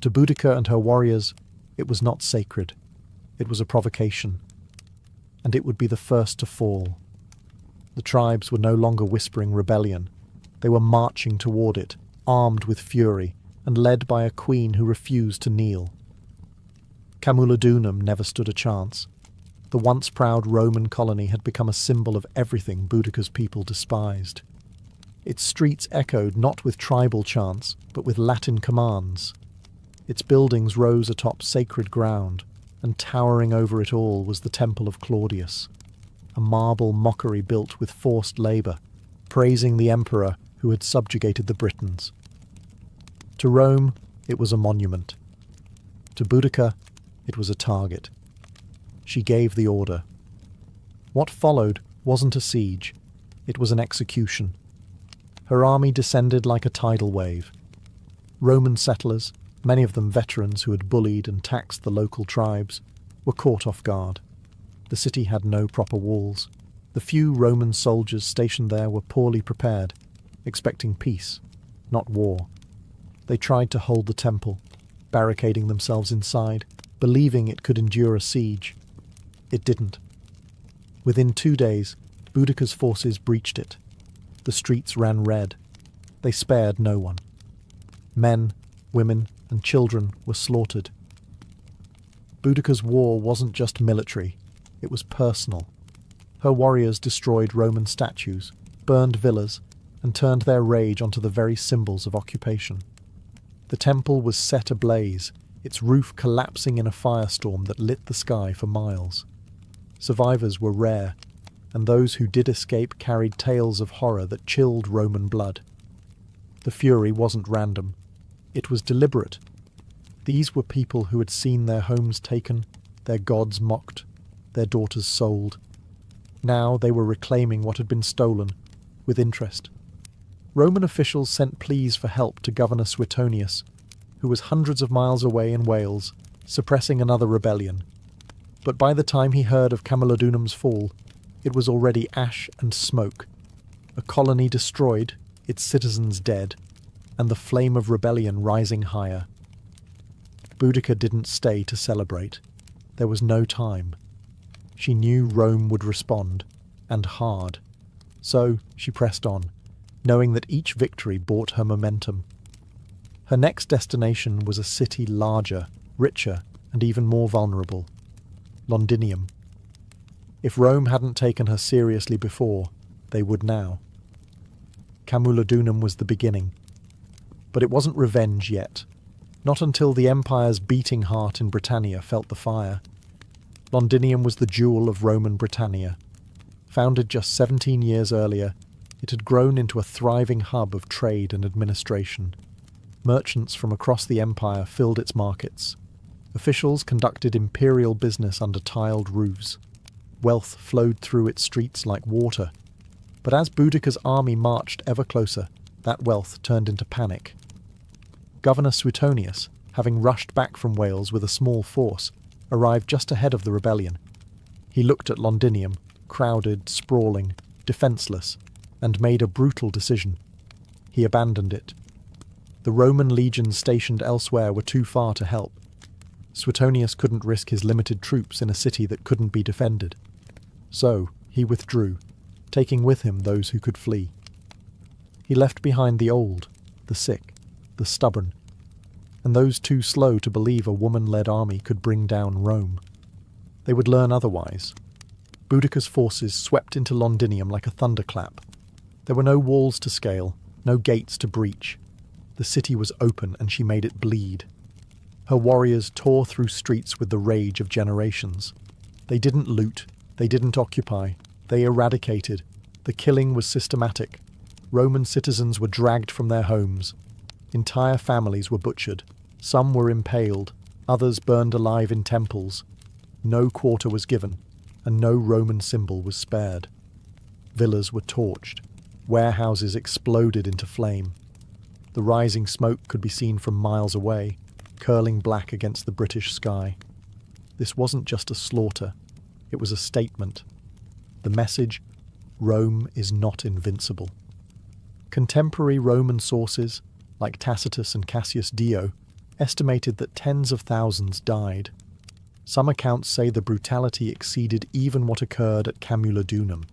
To Boudica and her warriors, it was not sacred. It was a provocation. And it would be the first to fall. The tribes were no longer whispering rebellion. They were marching toward it, armed with fury, and led by a queen who refused to kneel. Camulodunum never stood a chance. The once proud Roman colony had become a symbol of everything Boudica's people despised. Its streets echoed not with tribal chants, but with Latin commands. Its buildings rose atop sacred ground, and towering over it all was the Temple of Claudius, a marble mockery built with forced labour, praising the emperor who had subjugated the Britons. To Rome, it was a monument. To Boudica, it was a target. She gave the order. What followed wasn't a siege, it was an execution. Her army descended like a tidal wave. Roman settlers, many of them veterans who had bullied and taxed the local tribes, were caught off guard. The city had no proper walls. The few Roman soldiers stationed there were poorly prepared, expecting peace, not war. They tried to hold the temple, barricading themselves inside, believing it could endure a siege. It didn't. Within 2 days, Boudica's forces breached it. The streets ran red. They spared no one. Men, women, and children were slaughtered. Boudica's war wasn't just military, it was personal. Her warriors destroyed Roman statues, burned villas, and turned their rage onto the very symbols of occupation. The temple was set ablaze, its roof collapsing in a firestorm that lit the sky for miles. Survivors were rare, and those who did escape carried tales of horror that chilled Roman blood. The fury wasn't random. It was deliberate. These were people who had seen their homes taken, their gods mocked, their daughters sold. Now they were reclaiming what had been stolen, with interest. Roman officials sent pleas for help to Governor Suetonius, who was hundreds of miles away in Wales, suppressing another rebellion. But by the time he heard of Camulodunum's fall, it was already ash and smoke, a colony destroyed, its citizens dead, and the flame of rebellion rising higher. Boudica didn't stay to celebrate. There was no time. She knew Rome would respond, and hard. So she pressed on, knowing that each victory brought her momentum. Her next destination was a city larger, richer, and even more vulnerable. Londinium. If Rome hadn't taken her seriously before, they would now. Camulodunum was the beginning. But it wasn't revenge yet. Not until the empire's beating heart in Britannia felt the fire. Londinium was the jewel of Roman Britannia. Founded just 17 years earlier, it had grown into a thriving hub of trade and administration. Merchants from across the empire filled its markets. Officials conducted imperial business under tiled roofs. Wealth flowed through its streets like water. But as Boudica's army marched ever closer, that wealth turned into panic. Governor Suetonius, having rushed back from Wales with a small force, arrived just ahead of the rebellion. He looked at Londinium, crowded, sprawling, defenceless, and made a brutal decision. He abandoned it. The Roman legions stationed elsewhere were too far to help. Suetonius couldn't risk his limited troops in a city that couldn't be defended. So he withdrew, taking with him those who could flee. He left behind the old, the sick, the stubborn, and those too slow to believe a woman-led army could bring down Rome. They would learn otherwise. Boudica's forces swept into Londinium like a thunderclap. There were no walls to scale, no gates to breach. The city was open and she made it bleed. Her warriors tore through streets with the rage of generations. They didn't loot, they didn't occupy, they eradicated. The killing was systematic. Roman citizens were dragged from their homes. Entire families were butchered. Some were impaled, others burned alive in temples. No quarter was given, and no Roman symbol was spared. Villas were torched. Warehouses exploded into flame. The rising smoke could be seen from miles away, curling black against the British sky. This wasn't just a slaughter, it was a statement. The message, Rome is not invincible. Contemporary Roman sources, like Tacitus and Cassius Dio, estimated that tens of thousands died. Some accounts say the brutality exceeded even what occurred at Camulodunum.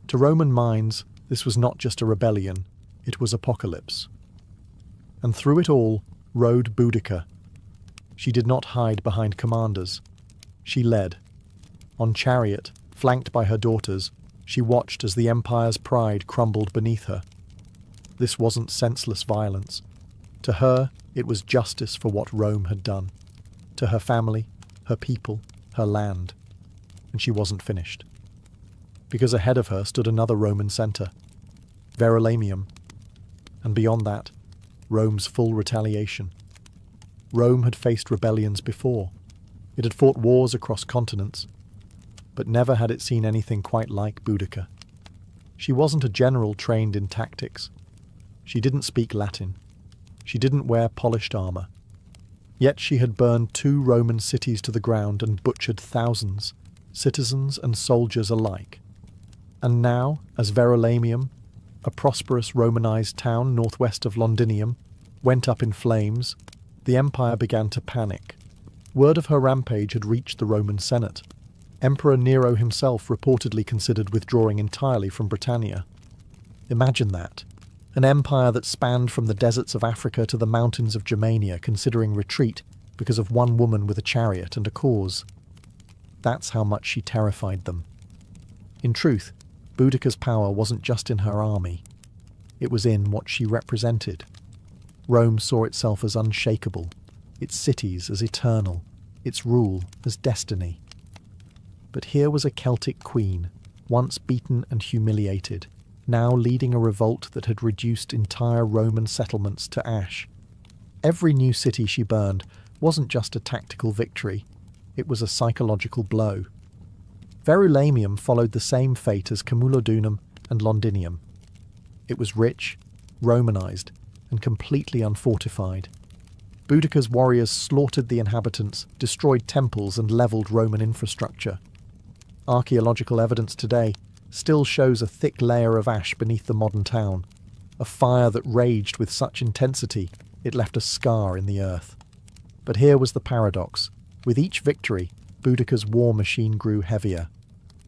To Roman minds, this was not just a rebellion, it was apocalypse. And through it all rode Boudica. She did not hide behind commanders. She led. On chariot, flanked by her daughters, she watched as the empire's pride crumbled beneath her. This wasn't senseless violence. To her, it was justice for what Rome had done. To her family, her people, her land. And she wasn't finished. Because ahead of her stood another Roman centre, Verulamium, and beyond that, Rome's full retaliation. Rome had faced rebellions before. It had fought wars across continents, but never had it seen anything quite like Boudica. She wasn't a general trained in tactics. She didn't speak Latin. She didn't wear polished armour. Yet she had burned 2 Roman cities to the ground and butchered thousands, citizens and soldiers alike. And now, as Verulamium, a prosperous Romanized town northwest of Londinium, went up in flames, the empire began to panic. Word of her rampage had reached the Roman Senate. Emperor Nero himself reportedly considered withdrawing entirely from Britannia. Imagine that. An empire that spanned from the deserts of Africa to the mountains of Germania considering retreat because of one woman with a chariot and a cause. That's how much she terrified them. In truth, Boudica's power wasn't just in her army. It was in what she represented. Rome saw itself as unshakable, its cities as eternal, its rule as destiny. But here was a Celtic queen, once beaten and humiliated, now leading a revolt that had reduced entire Roman settlements to ash. Every new city she burned wasn't just a tactical victory, it was a psychological blow. Verulamium followed the same fate as Camulodunum and Londinium. It was rich, Romanized, and completely unfortified. Boudica's warriors slaughtered the inhabitants, destroyed temples and levelled Roman infrastructure. Archaeological evidence today still shows a thick layer of ash beneath the modern town, a fire that raged with such intensity it left a scar in the earth. But here was the paradox. With each victory, Boudica's war machine grew heavier.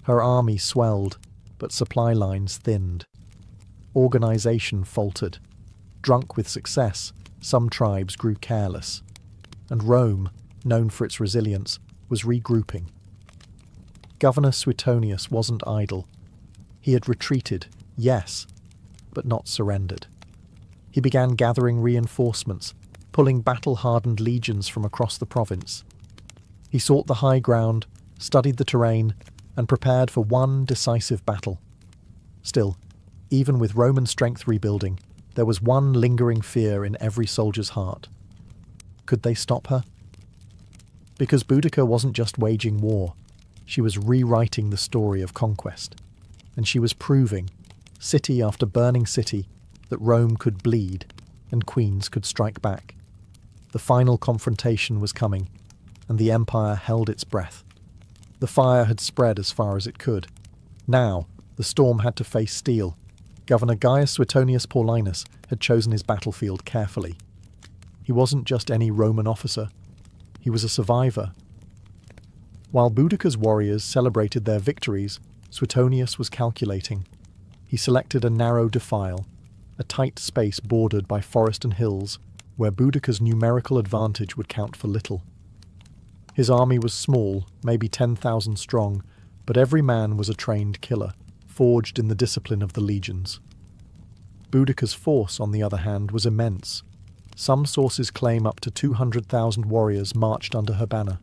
Her army swelled, but supply lines thinned. Organisation faltered. Drunk with success, some tribes grew careless. And Rome, known for its resilience, was regrouping. Governor Suetonius wasn't idle. He had retreated, yes, but not surrendered. He began gathering reinforcements, pulling battle-hardened legions from across the province. He sought the high ground, studied the terrain, and prepared for one decisive battle. Still, even with Roman strength rebuilding, there was one lingering fear in every soldier's heart. Could they stop her? Because Boudica wasn't just waging war, she was rewriting the story of conquest. And she was proving, city after burning city, that Rome could bleed and queens could strike back. The final confrontation was coming, and the empire held its breath. The fire had spread as far as it could. Now, the storm had to face steel. Governor Gaius Suetonius Paulinus had chosen his battlefield carefully. He wasn't just any Roman officer. He was a survivor. While Boudica's warriors celebrated their victories, Suetonius was calculating. He selected a narrow defile, a tight space bordered by forest and hills, where Boudica's numerical advantage would count for little. His army was small, maybe 10,000 strong, but every man was a trained killer, forged in the discipline of the legions. Boudica's force, on the other hand, was immense. Some sources claim up to 200,000 warriors marched under her banner.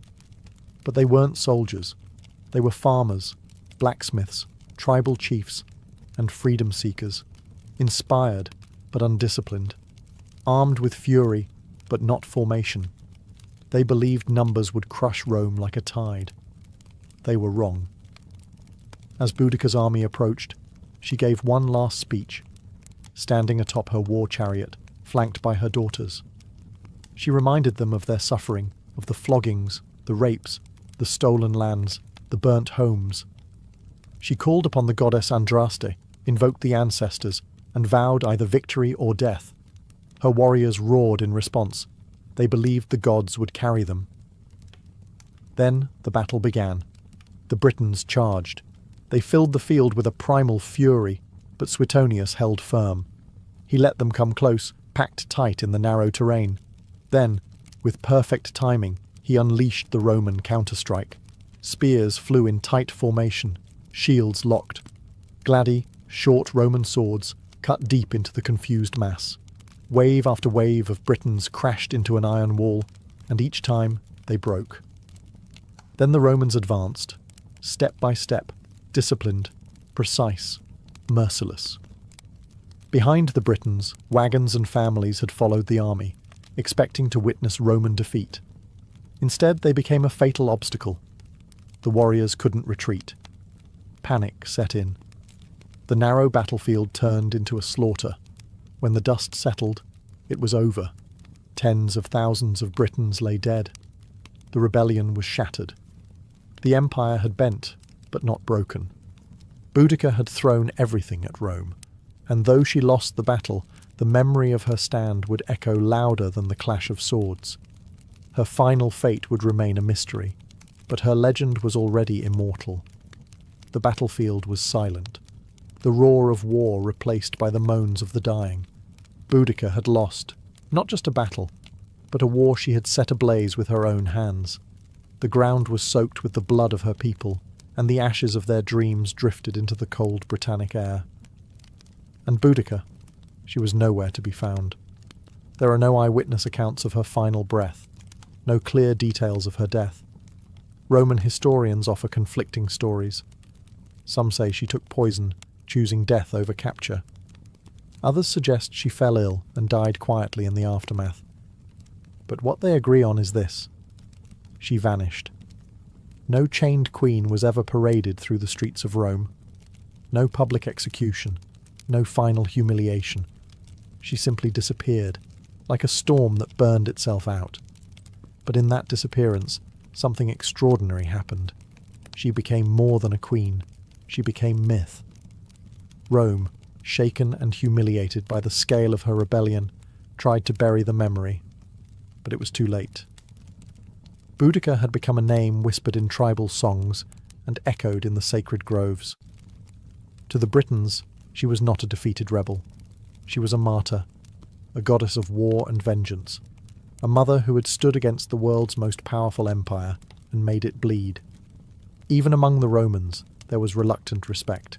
But they weren't soldiers. They were farmers, blacksmiths, tribal chiefs, and freedom seekers, inspired but undisciplined. armed with fury, but not formation. They believed numbers would crush Rome like a tide. They were wrong. As Boudicca's army approached, she gave one last speech, standing atop her war chariot, flanked by her daughters. She reminded them of their suffering, of the floggings, the rapes, the stolen lands, the burnt homes. She called upon the goddess Andraste, invoked the ancestors, and vowed either victory or death. Her warriors roared in response. They believed the gods would carry them. Then the battle began. The Britons charged. They filled the field with a primal fury, but Suetonius held firm. He let them come close, packed tight in the narrow terrain. Then, with perfect timing, he unleashed the Roman counterstrike. Spears flew in tight formation, shields locked. Gladi, short Roman swords, cut deep into the confused mass. Wave after wave of Britons crashed into an iron wall, and each time they broke. Then the Romans advanced, step by step, disciplined, precise, merciless. Behind the Britons, wagons and families had followed the army, expecting to witness Roman defeat. Instead, they became a fatal obstacle. The warriors couldn't retreat. Panic set in. The narrow battlefield turned into a slaughter. When the dust settled, it was over. Tens of thousands of Britons lay dead. The rebellion was shattered. The empire had bent, but not broken. Boudicca had thrown everything at Rome, and though she lost the battle, the memory of her stand would echo louder than the clash of swords. Her final fate would remain a mystery, but her legend was already immortal. The battlefield was silent, the roar of war replaced by the moans of the dying. Boudicca had lost, not just a battle, but a war she had set ablaze with her own hands. The ground was soaked with the blood of her people, and the ashes of their dreams drifted into the cold Britannic air. And Boudicca, she was nowhere to be found. There are no eyewitness accounts of her final breath, no clear details of her death. Roman historians offer conflicting stories. Some say she took poison, choosing death over capture. Others suggest she fell ill and died quietly in the aftermath. But what they agree on is this: she vanished. No chained queen was ever paraded through the streets of Rome. No public execution, no final humiliation. She simply disappeared, like a storm that burned itself out. But in that disappearance, something extraordinary happened. She became more than a queen. She became myth. Rome, shaken and humiliated by the scale of her rebellion, tried to bury the memory, but it was too late. Boudicca had become a name whispered in tribal songs and echoed in the sacred groves. To the Britons, she was not a defeated rebel. She was a martyr, a goddess of war and vengeance, a mother who had stood against the world's most powerful empire and made it bleed. Even among the Romans, there was reluctant respect.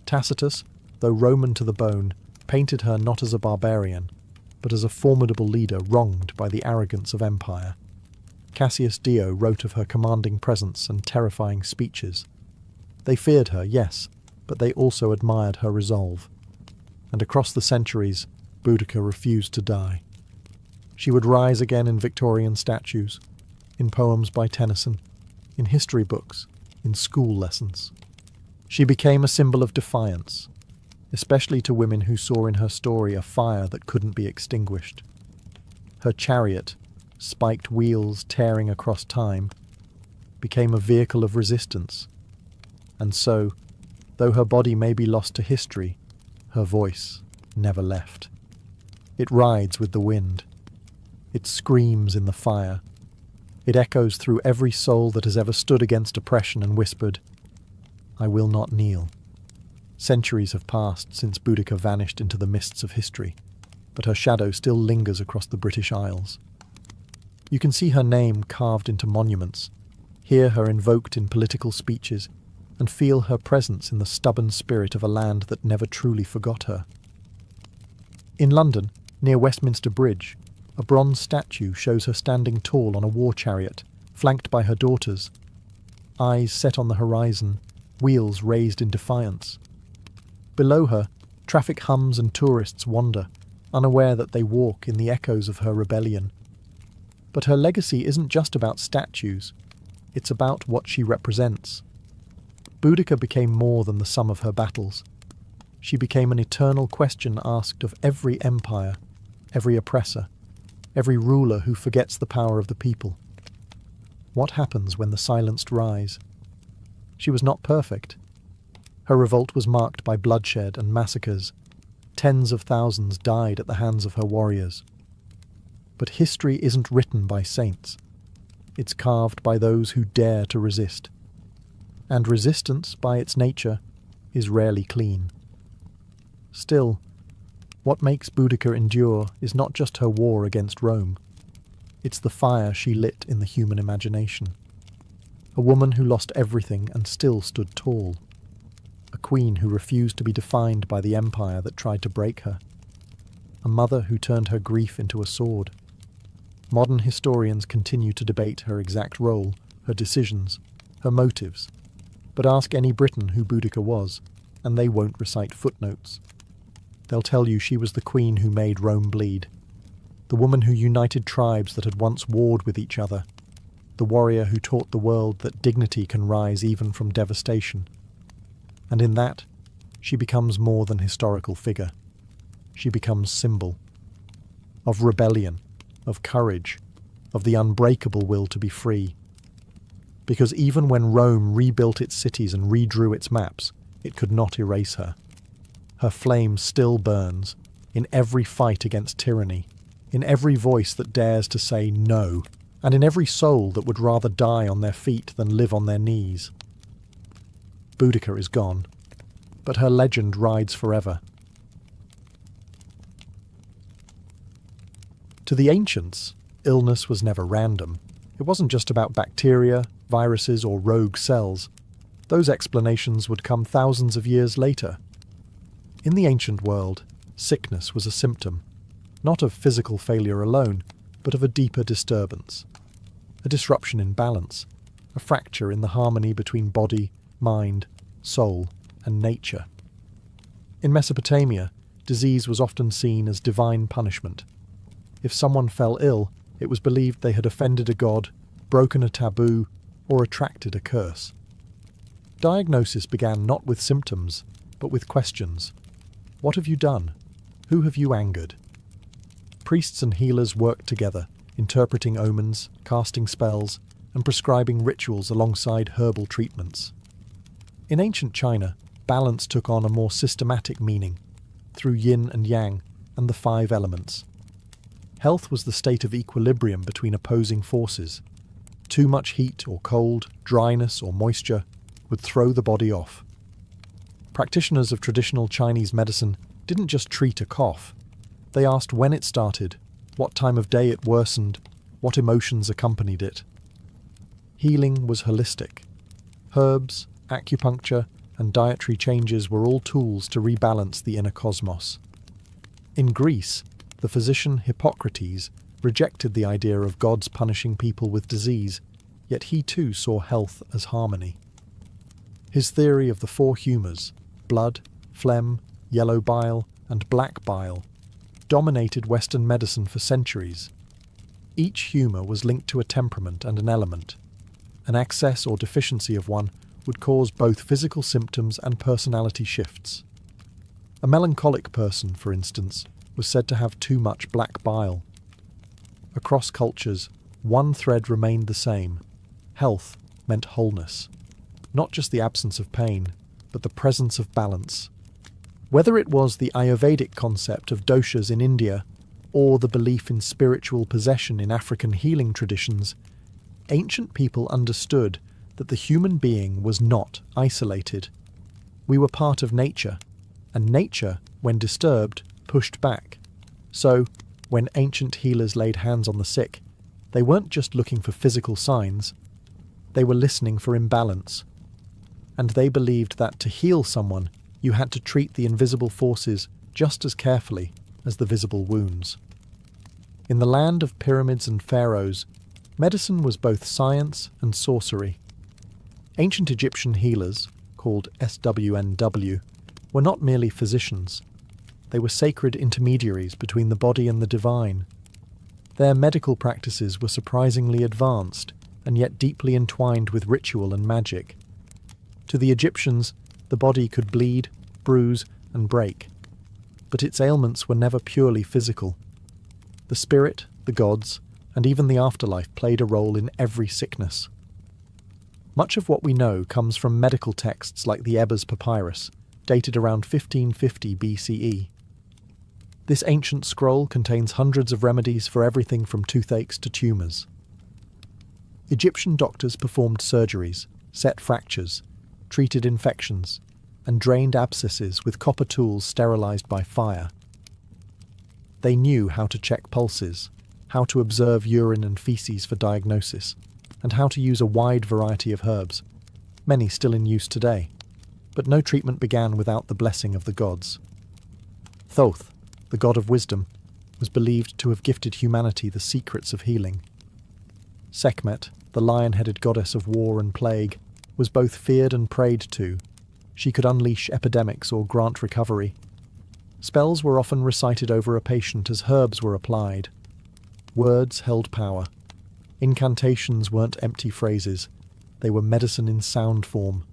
Tacitus, though Roman to the bone, painted her not as a barbarian, but as a formidable leader wronged by the arrogance of empire. Cassius Dio wrote of her commanding presence and terrifying speeches. They feared her, yes, but they also admired her resolve. And across the centuries, Boudicca refused to die. She would rise again in Victorian statues, in poems by Tennyson, in history books, in school lessons. She became a symbol of defiance, especially to women who saw in her story a fire that couldn't be extinguished. Her chariot, spiked wheels tearing across time, became a vehicle of resistance. And so, though her body may be lost to history, her voice never left. It rides with the wind. It screams in the fire. It echoes through every soul that has ever stood against oppression and whispered, "I will not kneel." Centuries have passed since Boudicca vanished into the mists of history, but her shadow still lingers across the British Isles. You can see her name carved into monuments, hear her invoked in political speeches, and feel her presence in the stubborn spirit of a land that never truly forgot her. In London, near Westminster Bridge, a bronze statue shows her standing tall on a war chariot, flanked by her daughters, eyes set on the horizon, wheels raised in defiance. Below her, traffic hums and tourists wander, unaware that they walk in the echoes of her rebellion. But her legacy isn't just about statues, it's about what she represents. Boudica became more than the sum of her battles. She became an eternal question asked of every empire, every oppressor, every ruler who forgets the power of the people. What happens when the silenced rise? She was not perfect. Her revolt was marked by bloodshed and massacres. Tens of thousands died at the hands of her warriors. But history isn't written by saints. It's carved by those who dare to resist. And resistance, by its nature, is rarely clean. Still, what makes Boudica endure is not just her war against Rome. It's the fire she lit in the human imagination. A woman who lost everything and still stood tall. A queen who refused to be defined by the empire that tried to break her. A mother who turned her grief into a sword. Modern historians continue to debate her exact role, her decisions, her motives. But ask any Briton who Boudica was, and they won't recite footnotes. They'll tell you she was the queen who made Rome bleed, the woman who united tribes that had once warred with each other, the warrior who taught the world that dignity can rise even from devastation. And in that, she becomes more than historical figure. She becomes symbol of rebellion, of courage, of the unbreakable will to be free. Because even when Rome rebuilt its cities and redrew its maps, it could not erase her. Her flame still burns, in every fight against tyranny, in every voice that dares to say no, and in every soul that would rather die on their feet than live on their knees. Boudica is gone, but her legend rides forever. To the ancients, illness was never random. It wasn't just about bacteria, viruses, or rogue cells. Those explanations would come thousands of years later. In the ancient world, sickness was a symptom, not of physical failure alone, but of a deeper disturbance. A disruption in balance, a fracture in the harmony between body, mind, soul, and nature. In Mesopotamia, disease was often seen as divine punishment. If someone fell ill, it was believed they had offended a god, broken a taboo, or attracted a curse. Diagnosis began not with symptoms, but with questions. What have you done? Who have you angered? Priests and healers worked together, interpreting omens, casting spells, and prescribing rituals alongside herbal treatments. In ancient China, balance took on a more systematic meaning, through yin and yang and the 5 elements. Health was the state of equilibrium between opposing forces. Too much heat or cold, dryness or moisture would throw the body off. Practitioners of traditional Chinese medicine didn't just treat a cough. They asked when it started, what time of day it worsened, what emotions accompanied it. Healing was holistic. Herbs, acupuncture, and dietary changes were all tools to rebalance the inner cosmos. In Greece, the physician Hippocrates rejected the idea of gods punishing people with disease, yet he too saw health as harmony. His theory of the 4 humours, blood, phlegm, yellow bile, and black bile, dominated Western medicine for centuries. Each humour was linked to a temperament and an element. An excess or deficiency of one would cause both physical symptoms and personality shifts. A melancholic person, for instance, was said to have too much black bile. Across cultures, one thread remained the same. Health meant wholeness. Not just the absence of pain, but the presence of balance. Whether it was the Ayurvedic concept of doshas in India, or the belief in spiritual possession in African healing traditions, ancient people understood that the human being was not isolated. We were part of nature, and nature, when disturbed, pushed back. So, when ancient healers laid hands on the sick, they weren't just looking for physical signs, they were listening for imbalance. And they believed that to heal someone, you had to treat the invisible forces just as carefully as the visible wounds. In the land of pyramids and pharaohs, medicine was both science and sorcery. Ancient Egyptian healers, called SWNW, were not merely physicians. They were sacred intermediaries between the body and the divine. Their medical practices were surprisingly advanced and yet deeply entwined with ritual and magic. To the Egyptians, the body could bleed, bruise, and break, but its ailments were never purely physical. The spirit, the gods, and even the afterlife played a role in every sickness. Much of what we know comes from medical texts like the Ebers Papyrus, dated around 1550 BCE. This ancient scroll contains hundreds of remedies for everything from toothaches to tumours. Egyptian doctors performed surgeries, set fractures, treated infections, and drained abscesses with copper tools sterilised by fire. They knew how to check pulses, how to observe urine and faeces for diagnosis, and how to use a wide variety of herbs, many still in use today. But no treatment began without the blessing of the gods. Thoth, the god of wisdom, was believed to have gifted humanity the secrets of healing. Sekhmet, the lion-headed goddess of war and plague, was both feared and prayed to. She could unleash epidemics or grant recovery. Spells were often recited over a patient as herbs were applied. Words held power. Incantations weren't empty phrases. They were medicine in sound form.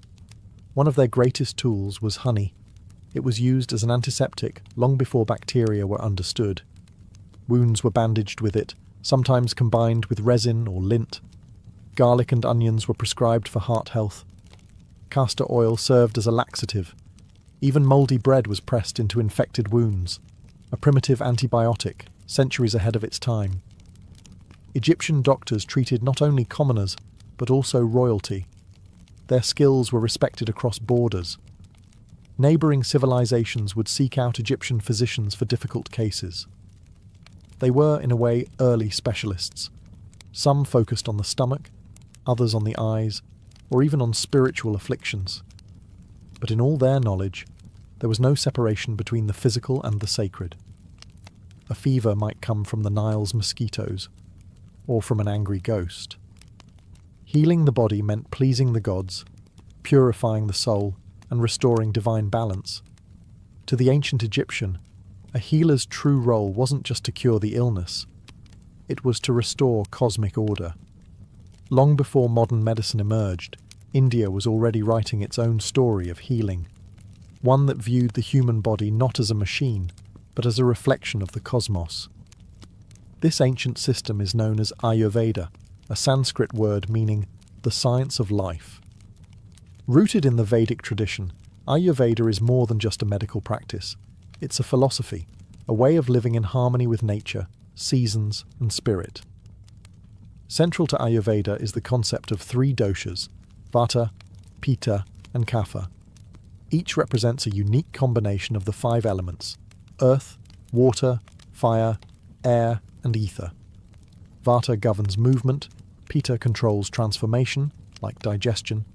One of their greatest tools was honey. It was used as an antiseptic long before bacteria were understood. Wounds were bandaged with it, sometimes combined with resin or lint. Garlic and onions were prescribed for heart health. Castor oil served as a laxative. Even mouldy bread was pressed into infected wounds, a primitive antibiotic, centuries ahead of its time. Egyptian doctors treated not only commoners, but also royalty. Their skills were respected across borders. Neighbouring civilizations would seek out Egyptian physicians for difficult cases. They were, in a way, early specialists. Some focused on the stomach, others on the eyes, or even on spiritual afflictions. But in all their knowledge, there was no separation between the physical and the sacred. A fever might come from the Nile's mosquitoes, or from an angry ghost. Healing the body meant pleasing the gods, purifying the soul, and restoring divine balance. To the ancient Egyptian, a healer's true role wasn't just to cure the illness, it was to restore cosmic order. Long before modern medicine emerged, India was already writing its own story of healing, one that viewed the human body not as a machine, but as a reflection of the cosmos. This ancient system is known as Ayurveda, a Sanskrit word meaning the science of life. Rooted in the Vedic tradition, Ayurveda is more than just a medical practice. It's a philosophy, a way of living in harmony with nature, seasons, and spirit. Central to Ayurveda is the concept of three doshas, Vata, Pitta, and Kapha. Each represents a unique combination of the five elements: earth, water, fire, air, and ether. Vata governs movement, Pitta controls transformation, like digestion,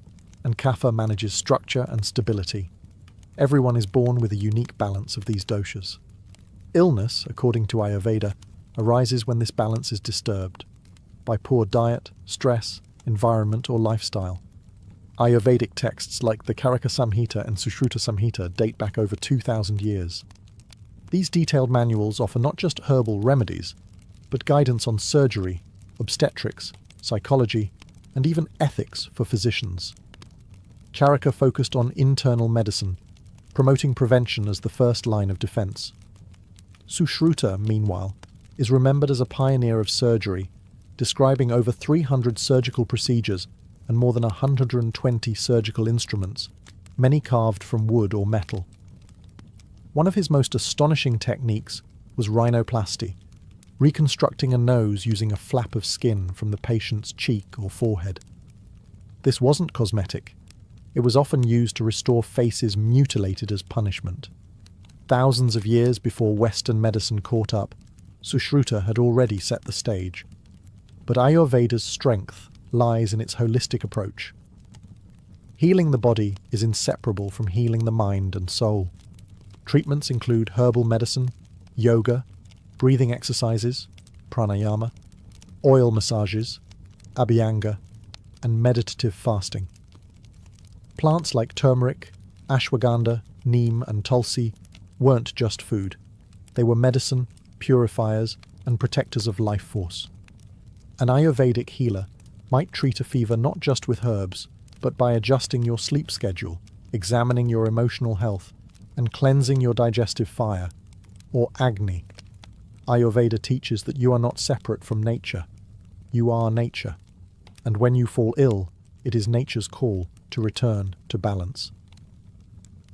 and Kapha manages structure and stability. Everyone is born with a unique balance of these doshas. Illness, according to Ayurveda, arises when this balance is disturbed, by poor diet, stress, environment, or lifestyle. Ayurvedic texts like the Karaka Samhita and Sushruta Samhita date back over 2,000 years. These detailed manuals offer not just herbal remedies, but guidance on surgery, obstetrics, psychology, and even ethics for physicians. Charaka focused on internal medicine, promoting prevention as the first line of defense. Sushruta, meanwhile, is remembered as a pioneer of surgery, describing over 300 surgical procedures and more than 120 surgical instruments, many carved from wood or metal. One of his most astonishing techniques was rhinoplasty, reconstructing a nose using a flap of skin from the patient's cheek or forehead. This wasn't cosmetic. It was often used to restore faces mutilated as punishment. Thousands of years before Western medicine caught up, Sushruta had already set the stage. But Ayurveda's strength lies in its holistic approach. Healing the body is inseparable from healing the mind and soul. Treatments include herbal medicine, yoga, breathing exercises, pranayama, oil massages, abhyanga, and meditative fasting. Plants like turmeric, ashwagandha, neem, and tulsi weren't just food. They were medicine, purifiers, and protectors of life force. An Ayurvedic healer might treat a fever not just with herbs, but by adjusting your sleep schedule, examining your emotional health, and cleansing your digestive fire, or Agni. Ayurveda teaches that you are not separate from nature. You are nature. And when you fall ill, it is nature's call to return to balance.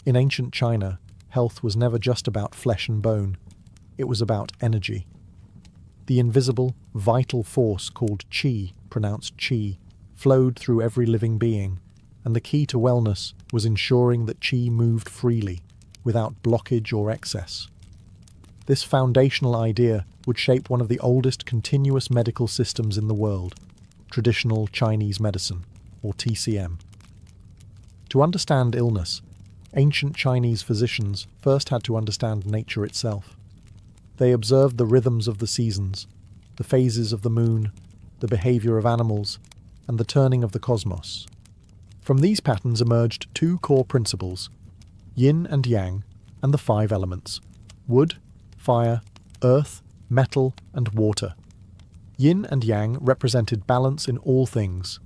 In ancient China, health was never just about flesh and bone. It was about energy. The invisible, vital force called qi, pronounced chi, flowed through every living being, and the key to wellness was ensuring that qi moved freely, without blockage or excess. This foundational idea would shape one of the oldest continuous medical systems in the world, traditional Chinese medicine, or TCM. To understand illness, ancient Chinese physicians first had to understand nature itself. They observed the rhythms of the seasons, the phases of the moon, the behavior of animals, and the turning of the cosmos. From these patterns emerged two core principles: yin and yang, and the five elements: wood, fire, earth, metal, and water. Yin and yang represented balance in all things.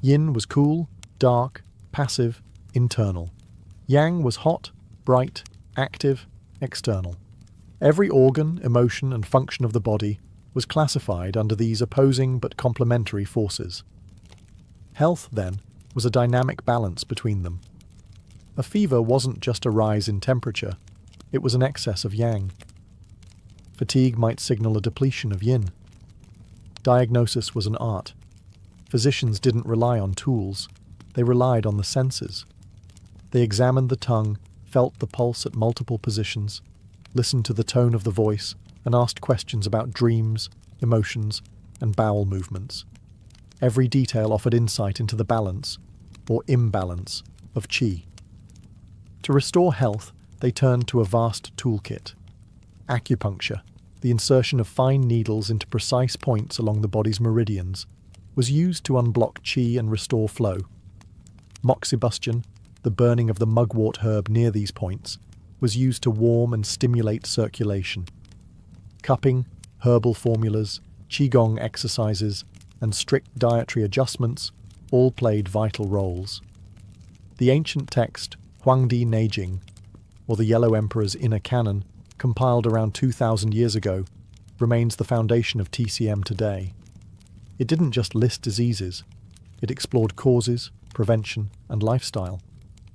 Yin was cool, dark, passive, internal. Yang was hot, bright, active, external. Every organ, emotion, and function of the body was classified under these opposing but complementary forces. Health, then, was a dynamic balance between them. A fever wasn't just a rise in temperature, it was an excess of yang. Fatigue might signal a depletion of yin. Diagnosis was an art. Physicians didn't rely on tools, they relied on the senses. They examined the tongue, felt the pulse at multiple positions, listened to the tone of the voice, and asked questions about dreams, emotions, and bowel movements. Every detail offered insight into the balance, or imbalance, of qi. To restore health, they turned to a vast toolkit. Acupuncture, the insertion of fine needles into precise points along the body's meridians, was used to unblock qi and restore flow. Moxibustion, the burning of the mugwort herb near these points, was used to warm and stimulate circulation. Cupping, herbal formulas, qigong exercises, and strict dietary adjustments all played vital roles. The ancient text Huangdi Neijing, or the Yellow Emperor's Inner Canon, compiled around 2,000 years ago, remains the foundation of TCM today. It didn't just list diseases, it explored causes, prevention, and lifestyle.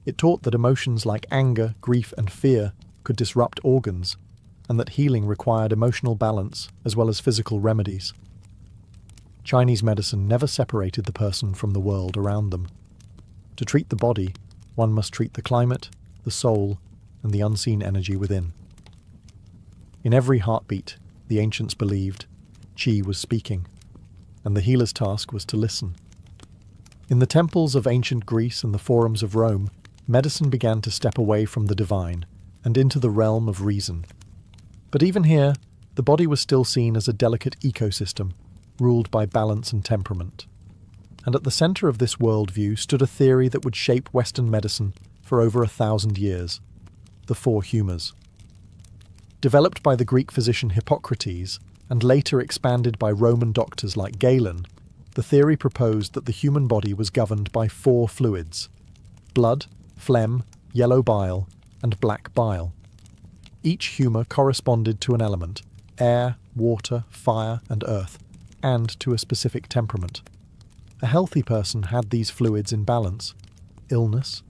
It taught that emotions like anger, grief, and fear could disrupt organs, and that healing required emotional balance as well as physical remedies. Chinese medicine never separated the person from the world around them. To treat the body, one must treat the climate, the soul, and the unseen energy within. In every heartbeat, the ancients believed, qi was speaking, and the healer's task was to listen. In the temples of ancient Greece and the forums of Rome, medicine began to step away from the divine and into the realm of reason. But even here, the body was still seen as a delicate ecosystem, ruled by balance and temperament. And at the centre of this worldview stood a theory that would shape Western medicine for over 1,000 years: the four humours. Developed by the Greek physician Hippocrates, and later expanded by Roman doctors like Galen, the theory proposed that the human body was governed by four fluids: blood, phlegm, yellow bile, and black bile. Each humour corresponded to an element: air, water, fire, and earth, and to a specific temperament. A healthy person had these fluids in balance. Illness?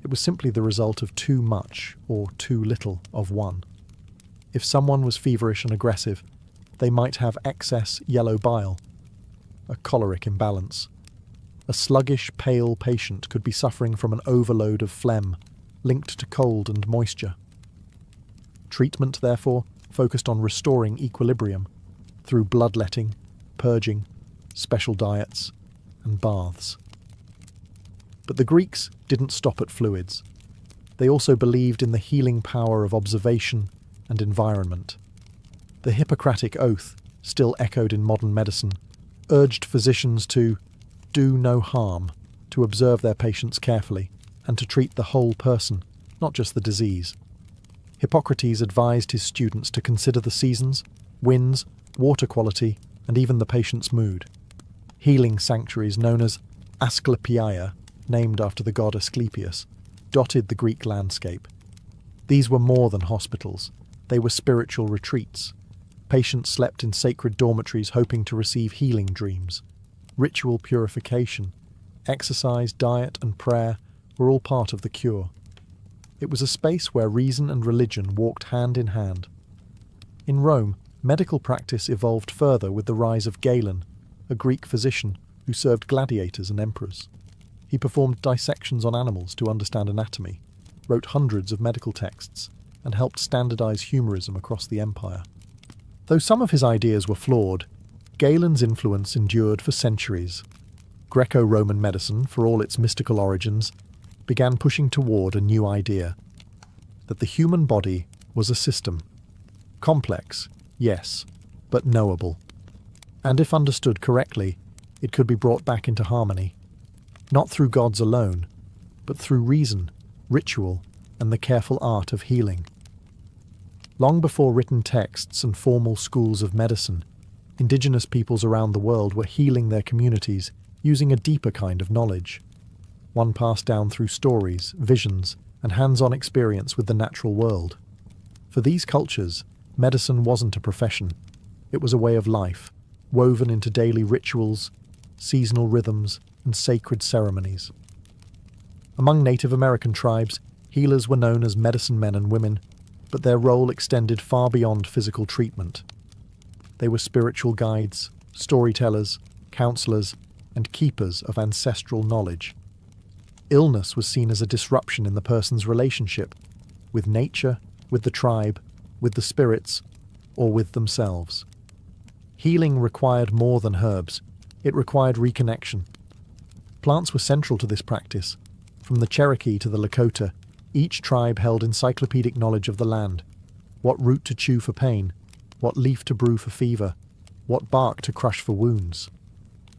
It was simply the result of too much or too little of one. If someone was feverish and aggressive, they might have excess yellow bile, a choleric imbalance. A sluggish, pale patient could be suffering from an overload of phlegm, linked to cold and moisture. Treatment, therefore, focused on restoring equilibrium through bloodletting, purging, special diets, and baths. But the Greeks didn't stop at fluids. They also believed in the healing power of observation and environment. The Hippocratic Oath, still echoed in modern medicine, urged physicians to do no harm, to observe their patients carefully, and to treat the whole person, not just the disease. Hippocrates advised his students to consider the seasons, winds, water quality, and even the patient's mood. Healing sanctuaries known as Asclepiae, named after the god Asclepius, dotted the Greek landscape. These were more than hospitals. They were spiritual retreats. Patients slept in sacred dormitories hoping to receive healing dreams. Ritual purification, exercise, diet, and prayer were all part of the cure. It was a space where reason and religion walked hand in hand. In Rome, medical practice evolved further with the rise of Galen, a Greek physician who served gladiators and emperors. He performed dissections on animals to understand anatomy, wrote hundreds of medical texts, and helped standardize humorism across the empire. Though some of his ideas were flawed, Galen's influence endured for centuries. Greco-Roman medicine, for all its mystical origins, began pushing toward a new idea: that the human body was a system. Complex, yes, but knowable. And if understood correctly, it could be brought back into harmony, not through gods alone, but through reason, ritual, and the careful art of healing. Long before written texts and formal schools of medicine, indigenous peoples around the world were healing their communities using a deeper kind of knowledge, one passed down through stories, visions, and hands-on experience with the natural world. For these cultures, medicine wasn't a profession. It was a way of life, woven into daily rituals, seasonal rhythms, and sacred ceremonies. Among Native American tribes, healers were known as medicine men and women, but their role extended far beyond physical treatment. They were spiritual guides, storytellers, counselors, and keepers of ancestral knowledge. Illness was seen as a disruption in the person's relationship with nature, with the tribe, with the spirits, or with themselves. Healing required more than herbs. It required reconnection. Plants were central to this practice. From the Cherokee to the Lakota, each tribe held encyclopedic knowledge of the land: what root to chew for pain, what leaf to brew for fever, what bark to crush for wounds.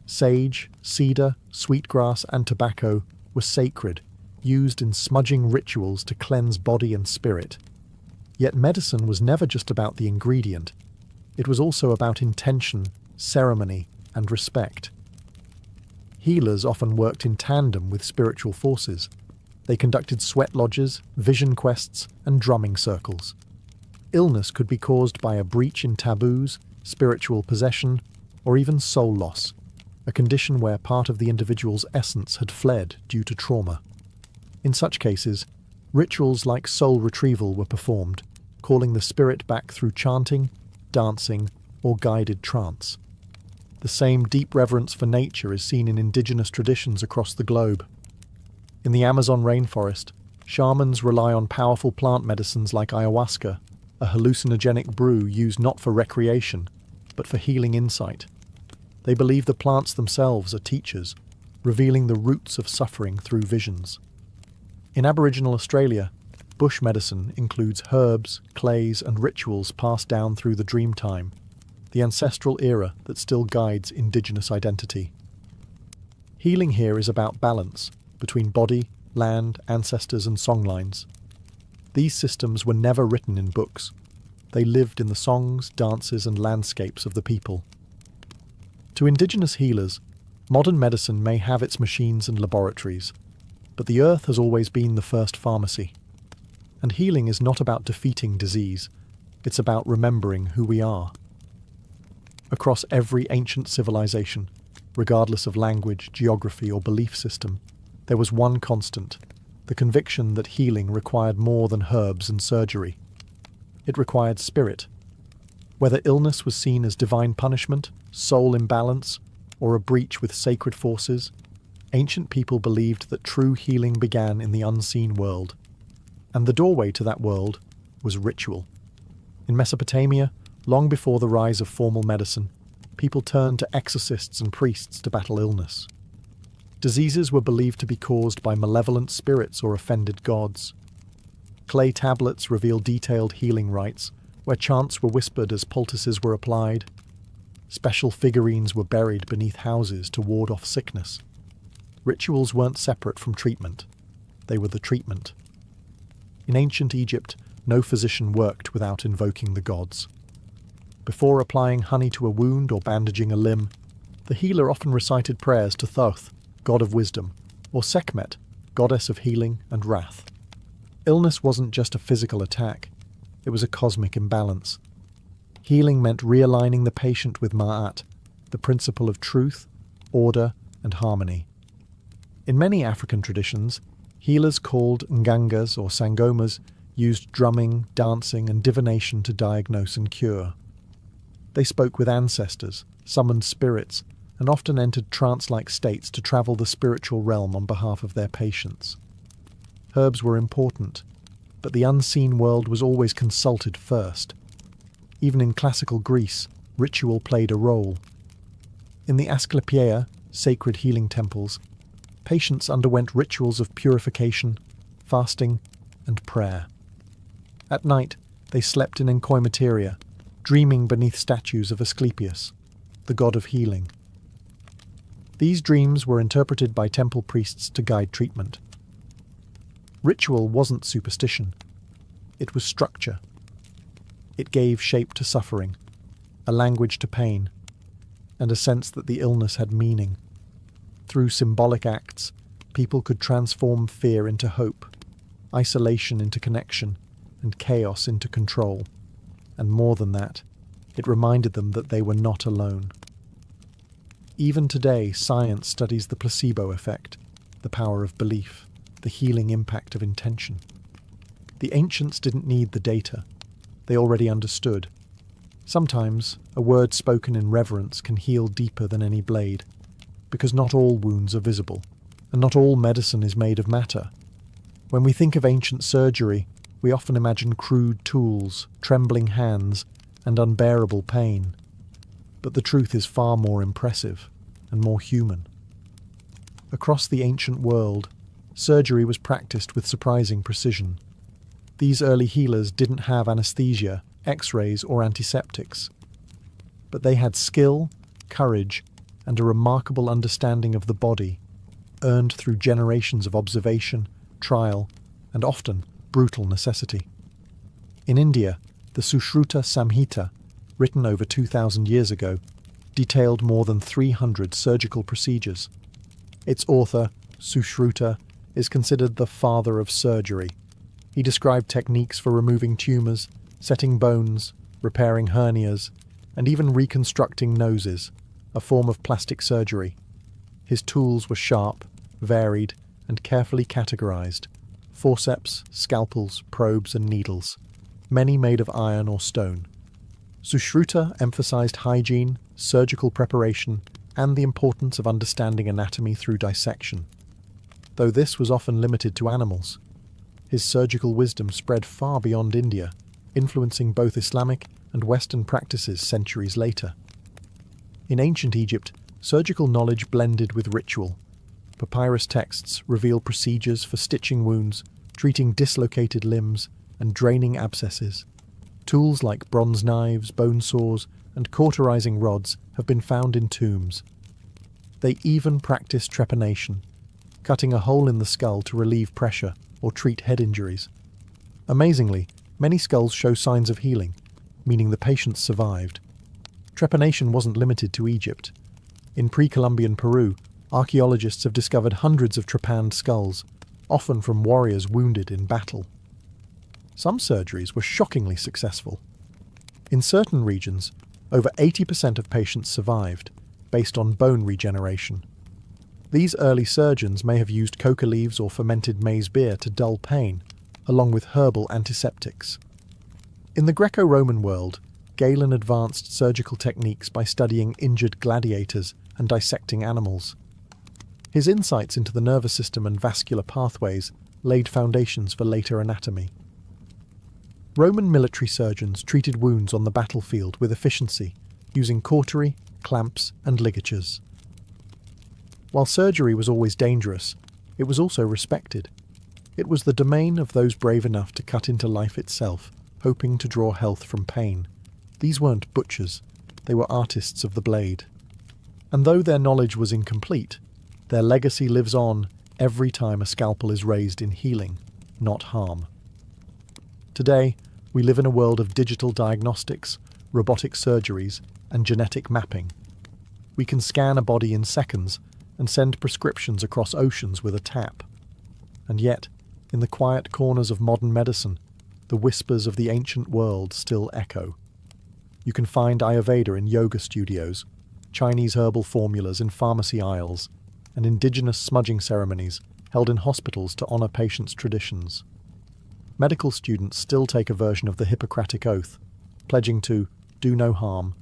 Sage, cedar, sweetgrass, and tobacco were sacred, used in smudging rituals to cleanse body and spirit. Yet medicine was never just about the ingredient. It was also about intention, ceremony, and respect. Healers often worked in tandem with spiritual forces. They conducted sweat lodges, vision quests, and drumming circles. Illness could be caused by a breach in taboos, spiritual possession, or even soul loss, a condition where part of the individual's essence had fled due to trauma. In such cases, rituals like soul retrieval were performed, calling the spirit back through chanting, dancing, or guided trance. The same deep reverence for nature is seen in indigenous traditions across the globe. In the Amazon rainforest, shamans rely on powerful plant medicines like ayahuasca, a hallucinogenic brew used not for recreation, but for healing insight. They believe the plants themselves are teachers, revealing the roots of suffering through visions. In Aboriginal Australia, bush medicine includes herbs, clays, and rituals passed down through the dream time, the ancestral era that still guides indigenous identity. Healing here is about balance between body, land, ancestors, and songlines. These systems were never written in books. They lived in the songs, dances, and landscapes of the people. To indigenous healers, modern medicine may have its machines and laboratories, but the earth has always been the first pharmacy. And healing is not about defeating disease, it's about remembering who we are. Across every ancient civilization, regardless of language, geography, or belief system, there was one constant: the conviction that healing required more than herbs and surgery. It required spirit. Whether illness was seen as divine punishment, soul imbalance, or a breach with sacred forces, ancient people believed that true healing began in the unseen world. And the doorway to that world was ritual. In Mesopotamia, long before the rise of formal medicine, people turned to exorcists and priests to battle illness. Diseases were believed to be caused by malevolent spirits or offended gods. Clay tablets reveal detailed healing rites, where chants were whispered as poultices were applied. Special figurines were buried beneath houses to ward off sickness. Rituals weren't separate from treatment. They were the treatment. In ancient Egypt, no physician worked without invoking the gods. Before applying honey to a wound or bandaging a limb, the healer often recited prayers to Thoth, god of wisdom, or Sekhmet, goddess of healing and wrath. Illness wasn't just a physical attack, it was a cosmic imbalance. Healing meant realigning the patient with Ma'at, the principle of truth, order, and harmony. In many African traditions, healers called Ngangas or Sangomas used drumming, dancing, and divination to diagnose and cure. They spoke with ancestors, summoned spirits, and often entered trance-like states to travel the spiritual realm on behalf of their patients. Herbs were important, but the unseen world was always consulted first. Even in classical Greece, ritual played a role. In the Asclepiaea, sacred healing temples, patients underwent rituals of purification, fasting, and prayer. At night, they slept in enkoimateria, dreaming beneath statues of Asclepius, the god of healing. These dreams were interpreted by temple priests to guide treatment. Ritual wasn't superstition. It was structure. It gave shape to suffering, a language to pain, and a sense that the illness had meaning. Through symbolic acts, people could transform fear into hope, isolation into connection, and chaos into control. And more than that, it reminded them that they were not alone. Even today, science studies the placebo effect, the power of belief, the healing impact of intention. The ancients didn't need the data. They already understood. Sometimes, a word spoken in reverence can heal deeper than any blade, because not all wounds are visible, and not all medicine is made of matter. When we think of ancient surgery, we often imagine crude tools, trembling hands, and unbearable pain. But the truth is far more impressive and more human. Across the ancient world, surgery was practiced with surprising precision. These early healers didn't have anesthesia, X-rays, or antiseptics. But they had skill, courage, and a remarkable understanding of the body, earned through generations of observation, trial, and often brutal necessity. In India, the Sushruta Samhita, written over 2,000 years ago, detailed more than 300 surgical procedures. Its author, Sushruta, is considered the father of surgery. He described techniques for removing tumours, setting bones, repairing hernias, and even reconstructing noses, a form of plastic surgery. His tools were sharp, varied, and carefully categorized: forceps, scalpels, probes, and needles, many made of iron or stone. Sushruta emphasized hygiene, surgical preparation, and the importance of understanding anatomy through dissection. Though this was often limited to animals, his surgical wisdom spread far beyond India, influencing both Islamic and Western practices centuries later. In ancient Egypt, surgical knowledge blended with ritual. Papyrus texts reveal procedures for stitching wounds, treating dislocated limbs, and draining abscesses. Tools like bronze knives, bone saws, and cauterizing rods have been found in tombs. They even practiced trepanation, cutting a hole in the skull to relieve pressure or treat head injuries. Amazingly, many skulls show signs of healing, meaning the patients survived. Trepanation wasn't limited to Egypt. In pre-Columbian Peru, archaeologists have discovered hundreds of trepanned skulls, often from warriors wounded in battle. Some surgeries were shockingly successful. In certain regions, over 80% of patients survived, based on bone regeneration. These early surgeons may have used coca leaves or fermented maize beer to dull pain, along with herbal antiseptics. In the Greco-Roman world, Galen advanced surgical techniques by studying injured gladiators and dissecting animals. His insights into the nervous system and vascular pathways laid foundations for later anatomy. Roman military surgeons treated wounds on the battlefield with efficiency, using cautery, clamps, and ligatures. While surgery was always dangerous, it was also respected. It was the domain of those brave enough to cut into life itself, hoping to draw health from pain. These weren't butchers, they were artists of the blade. And though their knowledge was incomplete, their legacy lives on every time a scalpel is raised in healing, not harm. Today, we live in a world of digital diagnostics, robotic surgeries, and genetic mapping. We can scan a body in seconds and send prescriptions across oceans with a tap. And yet, in the quiet corners of modern medicine, the whispers of the ancient world still echo. You can find Ayurveda in yoga studios, Chinese herbal formulas in pharmacy aisles, and indigenous smudging ceremonies held in hospitals to honour patients' traditions. Medical students still take a version of the Hippocratic Oath, pledging to do no harm,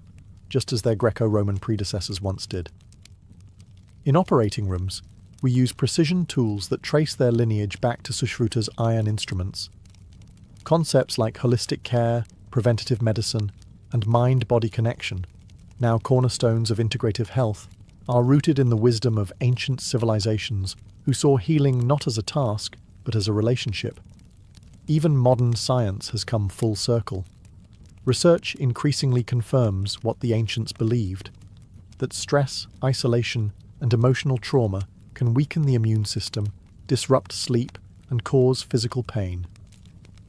just as their Greco-Roman predecessors once did. In operating rooms, we use precision tools that trace their lineage back to Sushruta's iron instruments. Concepts like holistic care, preventative medicine, and mind-body connection, now cornerstones of integrative health, are rooted in the wisdom of ancient civilizations who saw healing not as a task, but as a relationship. Even modern science has come full circle. Research increasingly confirms what the ancients believed, that stress, isolation, and emotional trauma can weaken the immune system, disrupt sleep, and cause physical pain.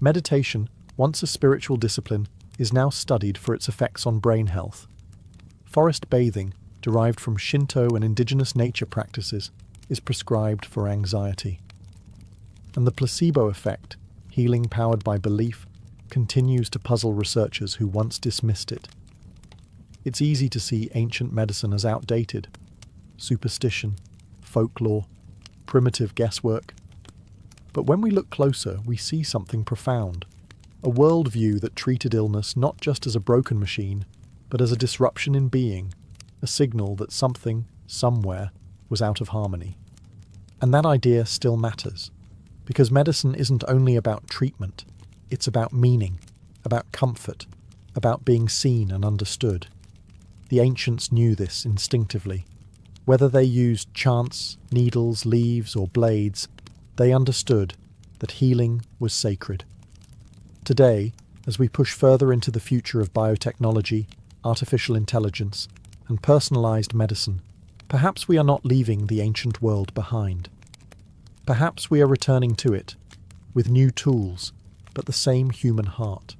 Meditation, once a spiritual discipline, is now studied for its effects on brain health. Forest bathing, derived from Shinto and indigenous nature practices, is prescribed for anxiety. And the placebo effect, healing powered by belief, continues to puzzle researchers who once dismissed it. It's easy to see ancient medicine as outdated. Superstition, folklore, primitive guesswork. But when we look closer, we see something profound. A worldview that treated illness not just as a broken machine, but as a disruption in being, a signal that something, somewhere, was out of harmony. And that idea still matters, because medicine isn't only about treatment, it's about meaning, about comfort, about being seen and understood. The ancients knew this instinctively. Whether they used chants, needles, leaves, or blades, they understood that healing was sacred. Today, as we push further into the future of biotechnology, artificial intelligence, and personalized medicine, perhaps we are not leaving the ancient world behind. Perhaps we are returning to it, with new tools, but the same human heart.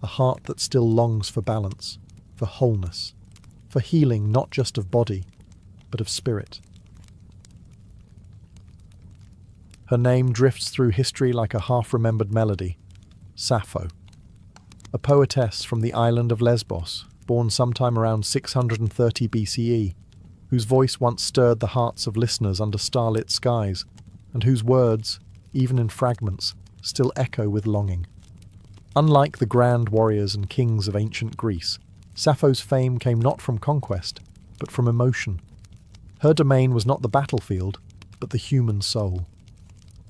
A heart that still longs for balance, for wholeness, for healing not just of body, but of spirit. Her name drifts through history like a half-remembered melody, Sappho. A poetess from the island of Lesbos, born sometime around 630 BCE, whose voice once stirred the hearts of listeners under starlit skies, and whose words, even in fragments, still echo with longing. Unlike the grand warriors and kings of ancient Greece, Sappho's fame came not from conquest, but from emotion. Her domain was not the battlefield, but the human soul.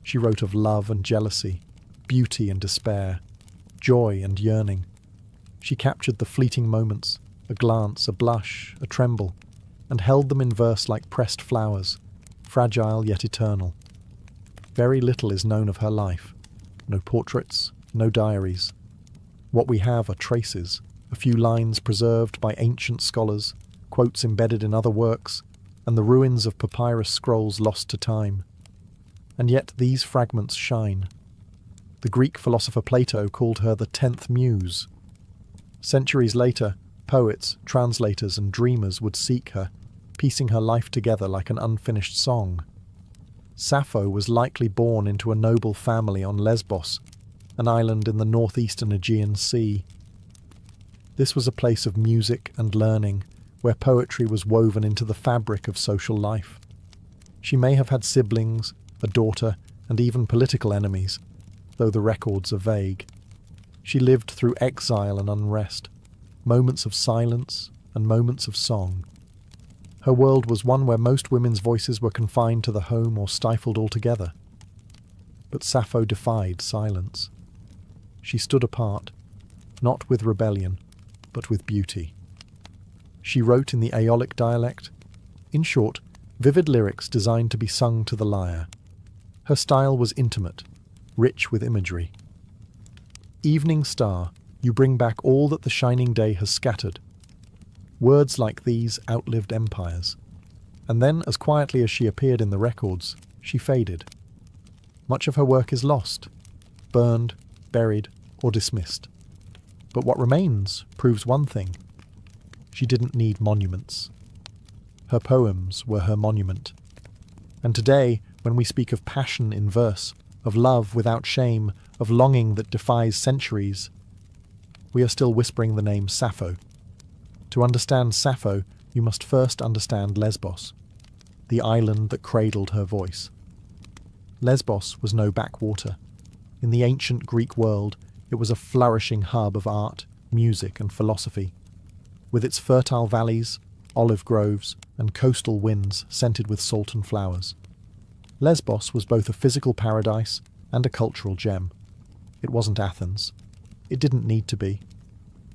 She wrote of love and jealousy, beauty and despair, joy and yearning. She captured the fleeting moments, a glance, a blush, a tremble, and held them in verse like pressed flowers, fragile yet eternal. Very little is known of her life. No portraits, no diaries. What we have are traces, a few lines preserved by ancient scholars, quotes embedded in other works, and the ruins of papyrus scrolls lost to time. And yet these fragments shine. The Greek philosopher Plato called her the 10th muse. Centuries later, poets, translators, and dreamers would seek her, piecing her life together like an unfinished song. Sappho was likely born into a noble family on Lesbos, an island in the northeastern Aegean Sea. This was a place of music and learning, where poetry was woven into the fabric of social life. She may have had siblings, a daughter, and even political enemies, though the records are vague. She lived through exile and unrest, moments of silence and moments of song. Her world was one where most women's voices were confined to the home or stifled altogether. But Sappho defied silence. She stood apart, not with rebellion, but with beauty. She wrote in the Aeolic dialect, in short, vivid lyrics designed to be sung to the lyre. Her style was intimate, rich with imagery. Evening star, you bring back all that the shining day has scattered. Words like these outlived empires. And then, as quietly as she appeared in the records, she faded. Much of her work is lost, burned, buried, or dismissed. But what remains proves one thing. She didn't need monuments. Her poems were her monument. And today, when we speak of passion in verse, of love without shame, of longing that defies centuries, we are still whispering the name Sappho. To understand Sappho, you must first understand Lesbos, the island that cradled her voice. Lesbos was no backwater. In the ancient Greek world, it was a flourishing hub of art, music, and philosophy. With its fertile valleys, olive groves, and coastal winds scented with salt and flowers. Lesbos was both a physical paradise and a cultural gem. It wasn't Athens. It didn't need to be.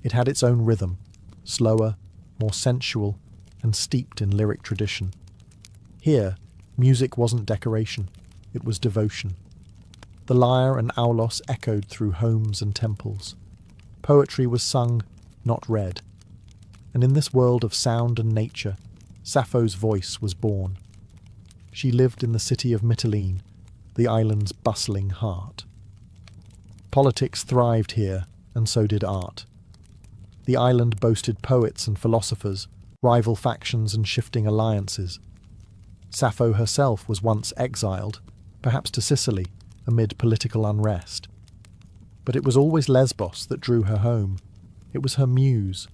It had its own rhythm, slower, more sensual, and steeped in lyric tradition. Here, music wasn't decoration, it was devotion. The lyre and aulos echoed through homes and temples. Poetry was sung, not read. And in this world of sound and nature, Sappho's voice was born. She lived in the city of Mytilene, the island's bustling heart. Politics thrived here, and so did art. The island boasted poets and philosophers, rival factions and shifting alliances. Sappho herself was once exiled, perhaps to Sicily, amid political unrest. But it was always Lesbos that drew her home. It was her muse.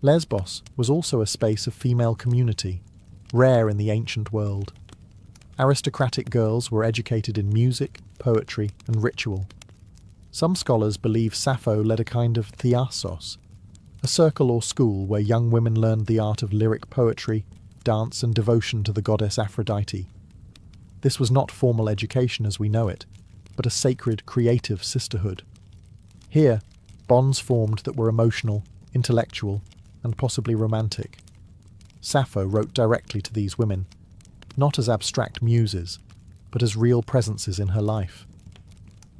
Lesbos was also a space of female community, rare in the ancient world. Aristocratic girls were educated in music, poetry, and ritual. Some scholars believe Sappho led a kind of theasos, a circle or school where young women learned the art of lyric poetry, dance, and devotion to the goddess Aphrodite. This was not formal education as we know it, but a sacred, creative sisterhood. Here, bonds formed that were emotional, intellectual, and possibly romantic. Sappho wrote directly to these women, not as abstract muses, but as real presences in her life.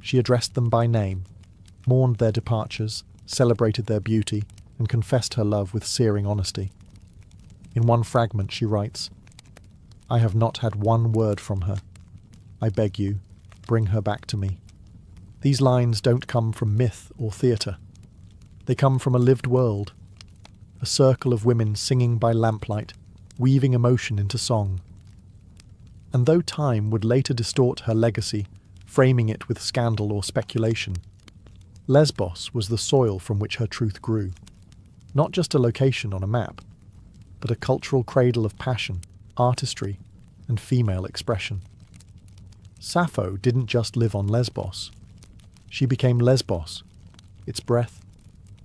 She addressed them by name, mourned their departures, celebrated their beauty, and confessed her love with searing honesty. In one fragment she writes, "I have not had one word from her. I beg you, bring her back to me." These lines don't come from myth or theatre. They come from a lived world, a circle of women singing by lamplight, weaving emotion into song. And though time would later distort her legacy, framing it with scandal or speculation, Lesbos was the soil from which her truth grew. Not just a location on a map, but a cultural cradle of passion, artistry, and female expression. Sappho didn't just live on Lesbos. She became Lesbos, its breath,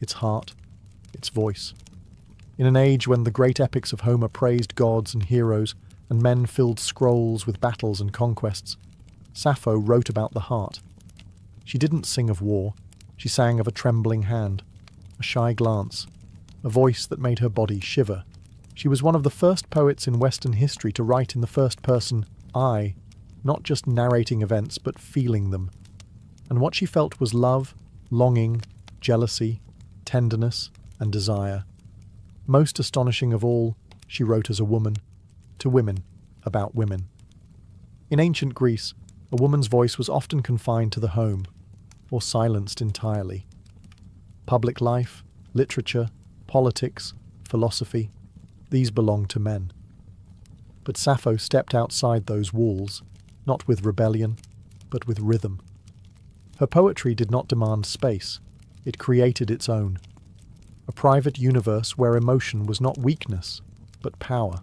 its heart, its voice. In an age when the great epics of Homer praised gods and heroes, and men filled scrolls with battles and conquests, Sappho wrote about the heart. She didn't sing of war, she sang of a trembling hand, a shy glance, a voice that made her body shiver. She was one of the first poets in Western history to write in the first person, I, not just narrating events but feeling them. And what she felt was love, longing, jealousy, tenderness, and desire. Most astonishing of all, she wrote as a woman, to women, about women. In ancient Greece, a woman's voice was often confined to the home, or silenced entirely. Public life, literature, politics, philosophy, these belonged to men. But Sappho stepped outside those walls, not with rebellion, but with rhythm. Her poetry did not demand space, it created its own. A private universe where emotion was not weakness, but power.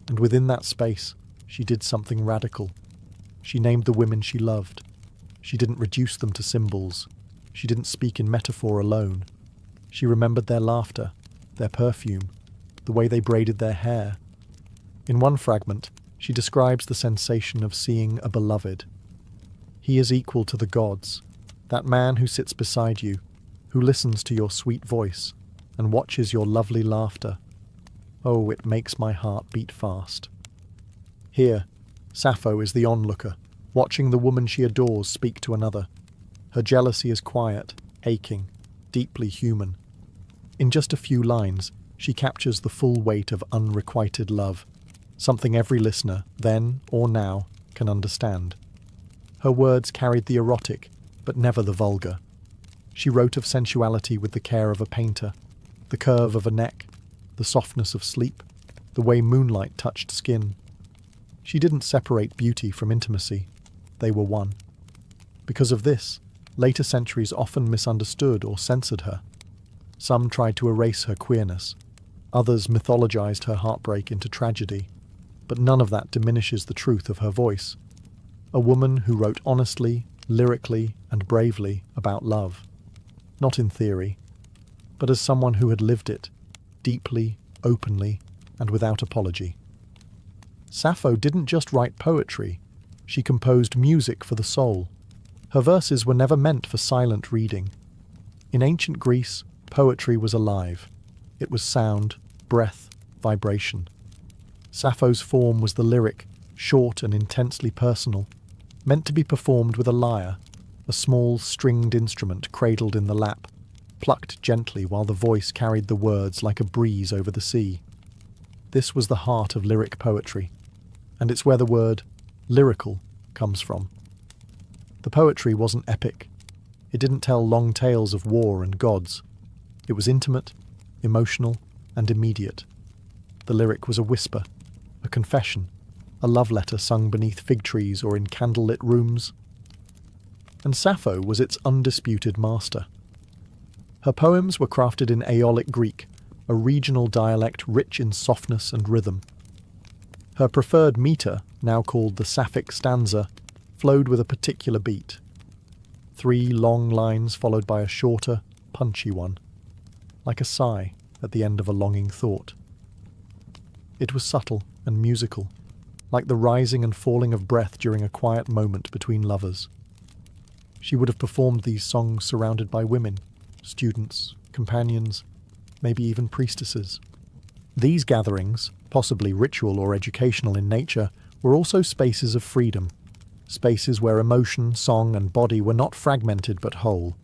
And within that space, she did something radical. She named the women she loved. She didn't reduce them to symbols. She didn't speak in metaphor alone. She remembered their laughter, their perfume, the way they braided their hair. In one fragment, she describes the sensation of seeing a beloved. He is equal to the gods, that man who sits beside you, who listens to your sweet voice and watches your lovely laughter. Oh, it makes my heart beat fast. Here, Sappho is the onlooker, watching the woman she adores speak to another. Her jealousy is quiet, aching, deeply human. In just a few lines, she captures the full weight of unrequited love, something every listener, then or now, can understand. Her words carried the erotic, but never the vulgar. She wrote of sensuality with the care of a painter, the curve of a neck, the softness of sleep, the way moonlight touched skin. She didn't separate beauty from intimacy. They were one. Because of this, later centuries often misunderstood or censored her. Some tried to erase her queerness. Others mythologized her heartbreak into tragedy. But none of that diminishes the truth of her voice. A woman who wrote honestly, lyrically, and bravely about love. Not in theory, but as someone who had lived it, deeply, openly, and without apology. Sappho didn't just write poetry, she composed music for the soul. Her verses were never meant for silent reading. In ancient Greece, poetry was alive. It was sound, breath, vibration. Sappho's form was the lyric, short and intensely personal, meant to be performed with a lyre, a small stringed instrument cradled in the lap, plucked gently while the voice carried the words like a breeze over the sea. This was the heart of lyric poetry, and it's where the word lyrical comes from. The poetry wasn't epic. It didn't tell long tales of war and gods. It was intimate, emotional, and immediate. The lyric was a whisper, a confession, a love letter sung beneath fig trees or in candlelit rooms. And Sappho was its undisputed master. Her poems were crafted in Aeolic Greek, a regional dialect rich in softness and rhythm. Her preferred metre, now called the Sapphic stanza, flowed with a particular beat. 3 long lines followed by a shorter, punchy one, like a sigh at the end of a longing thought. It was subtle and musical, like the rising and falling of breath during a quiet moment between lovers. She would have performed these songs surrounded by women, students, companions, maybe even priestesses. These gatherings, possibly ritual or educational in nature, were also spaces of freedom, spaces where emotion, song, and body were not fragmented but whole.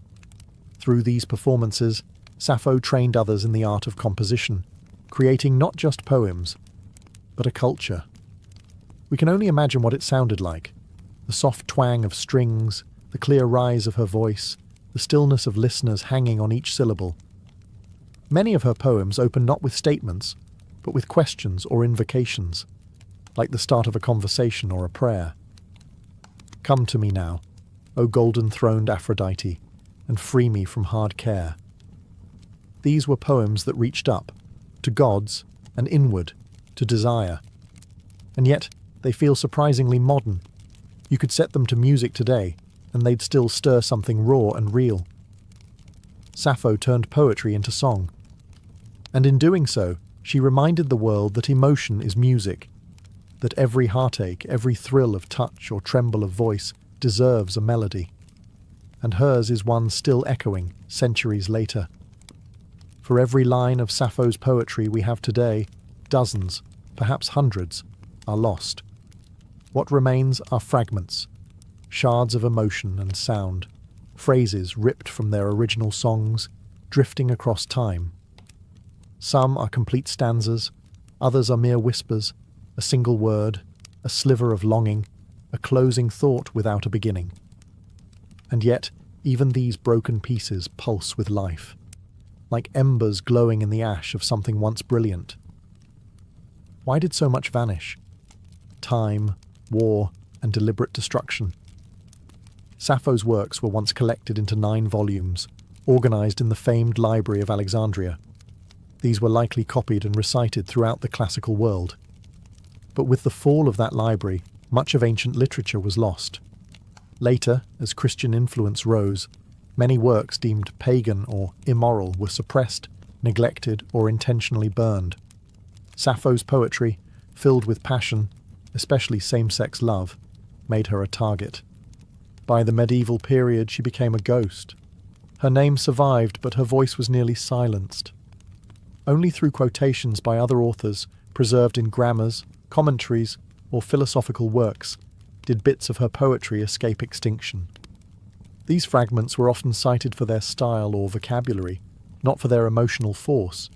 Through these performances, Sappho trained others in the art of composition, creating not just poems, but a culture. We can only imagine what it sounded like. The soft twang of strings, the clear rise of her voice, the stillness of listeners hanging on each syllable. Many of her poems open not with statements, but with questions or invocations, like the start of a conversation or a prayer. Come to me now, O golden-throned Aphrodite, and free me from hard care. These were poems that reached up, to gods, and inward, to desire. And yet, they feel surprisingly modern. You could set them to music today, and they'd still stir something raw and real. Sappho turned poetry into song. And in doing so, she reminded the world that emotion is music, that every heartache, every thrill of touch or tremble of voice deserves a melody. And hers is one still echoing, centuries later. For every line of Sappho's poetry we have today, dozens, perhaps hundreds, are lost. What remains are fragments, shards of emotion and sound, phrases ripped from their original songs, drifting across time. Some are complete stanzas, others are mere whispers, a single word, a sliver of longing, a closing thought without a beginning. And yet, even these broken pieces pulse with life, like embers glowing in the ash of something once brilliant. Why did so much vanish? Time, war, and deliberate destruction. Sappho's works were once collected into 9 volumes, organized in the famed Library of Alexandria. These were likely copied and recited throughout the classical world. But with the fall of that library, much of ancient literature was lost. Later, as Christian influence rose, many works deemed pagan or immoral were suppressed, neglected, or intentionally burned. Sappho's poetry, filled with passion, especially same-sex love, made her a target. By the medieval period, she became a ghost. Her name survived, but her voice was nearly silenced. Only through quotations by other authors, preserved in grammars, commentaries, or philosophical works, did bits of her poetry escape extinction. These fragments were often cited for their style or vocabulary, not for their emotional force,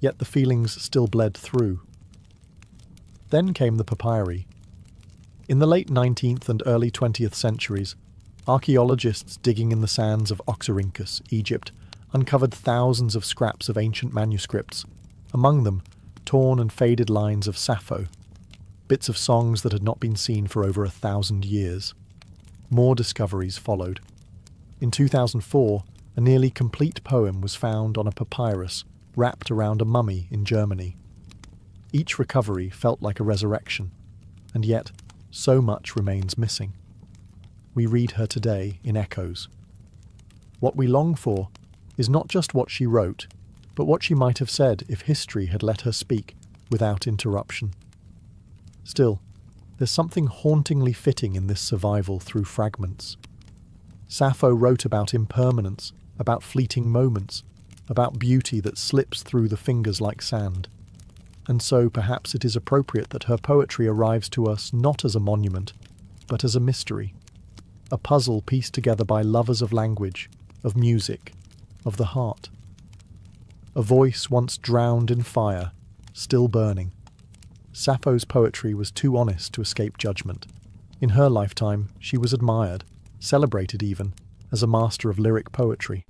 yet the feelings still bled through. Then came the papyri. In the late 19th and early 20th centuries, Archaeologists digging in the sands of Oxyrhynchus, Egypt, uncovered thousands of scraps of ancient manuscripts, among them torn and faded lines of Sappho, bits of songs that had not been seen for over 1,000 years. More discoveries followed. In 2004, a nearly complete poem was found on a papyrus wrapped around a mummy in Germany. Each recovery felt like a resurrection, and yet so much remains missing. We read her today in echoes. What we long for is not just what she wrote, but what she might have said if history had let her speak without interruption. Still, there's something hauntingly fitting in this survival through fragments. Sappho wrote about impermanence, about fleeting moments, about beauty that slips through the fingers like sand. And so perhaps it is appropriate that her poetry arrives to us not as a monument, but as a mystery, a puzzle pieced together by lovers of language, of music, of the heart. A voice once drowned in fire, still burning. Sappho's poetry was too honest to escape judgment. In her lifetime, she was admired, celebrated even, as a master of lyric poetry.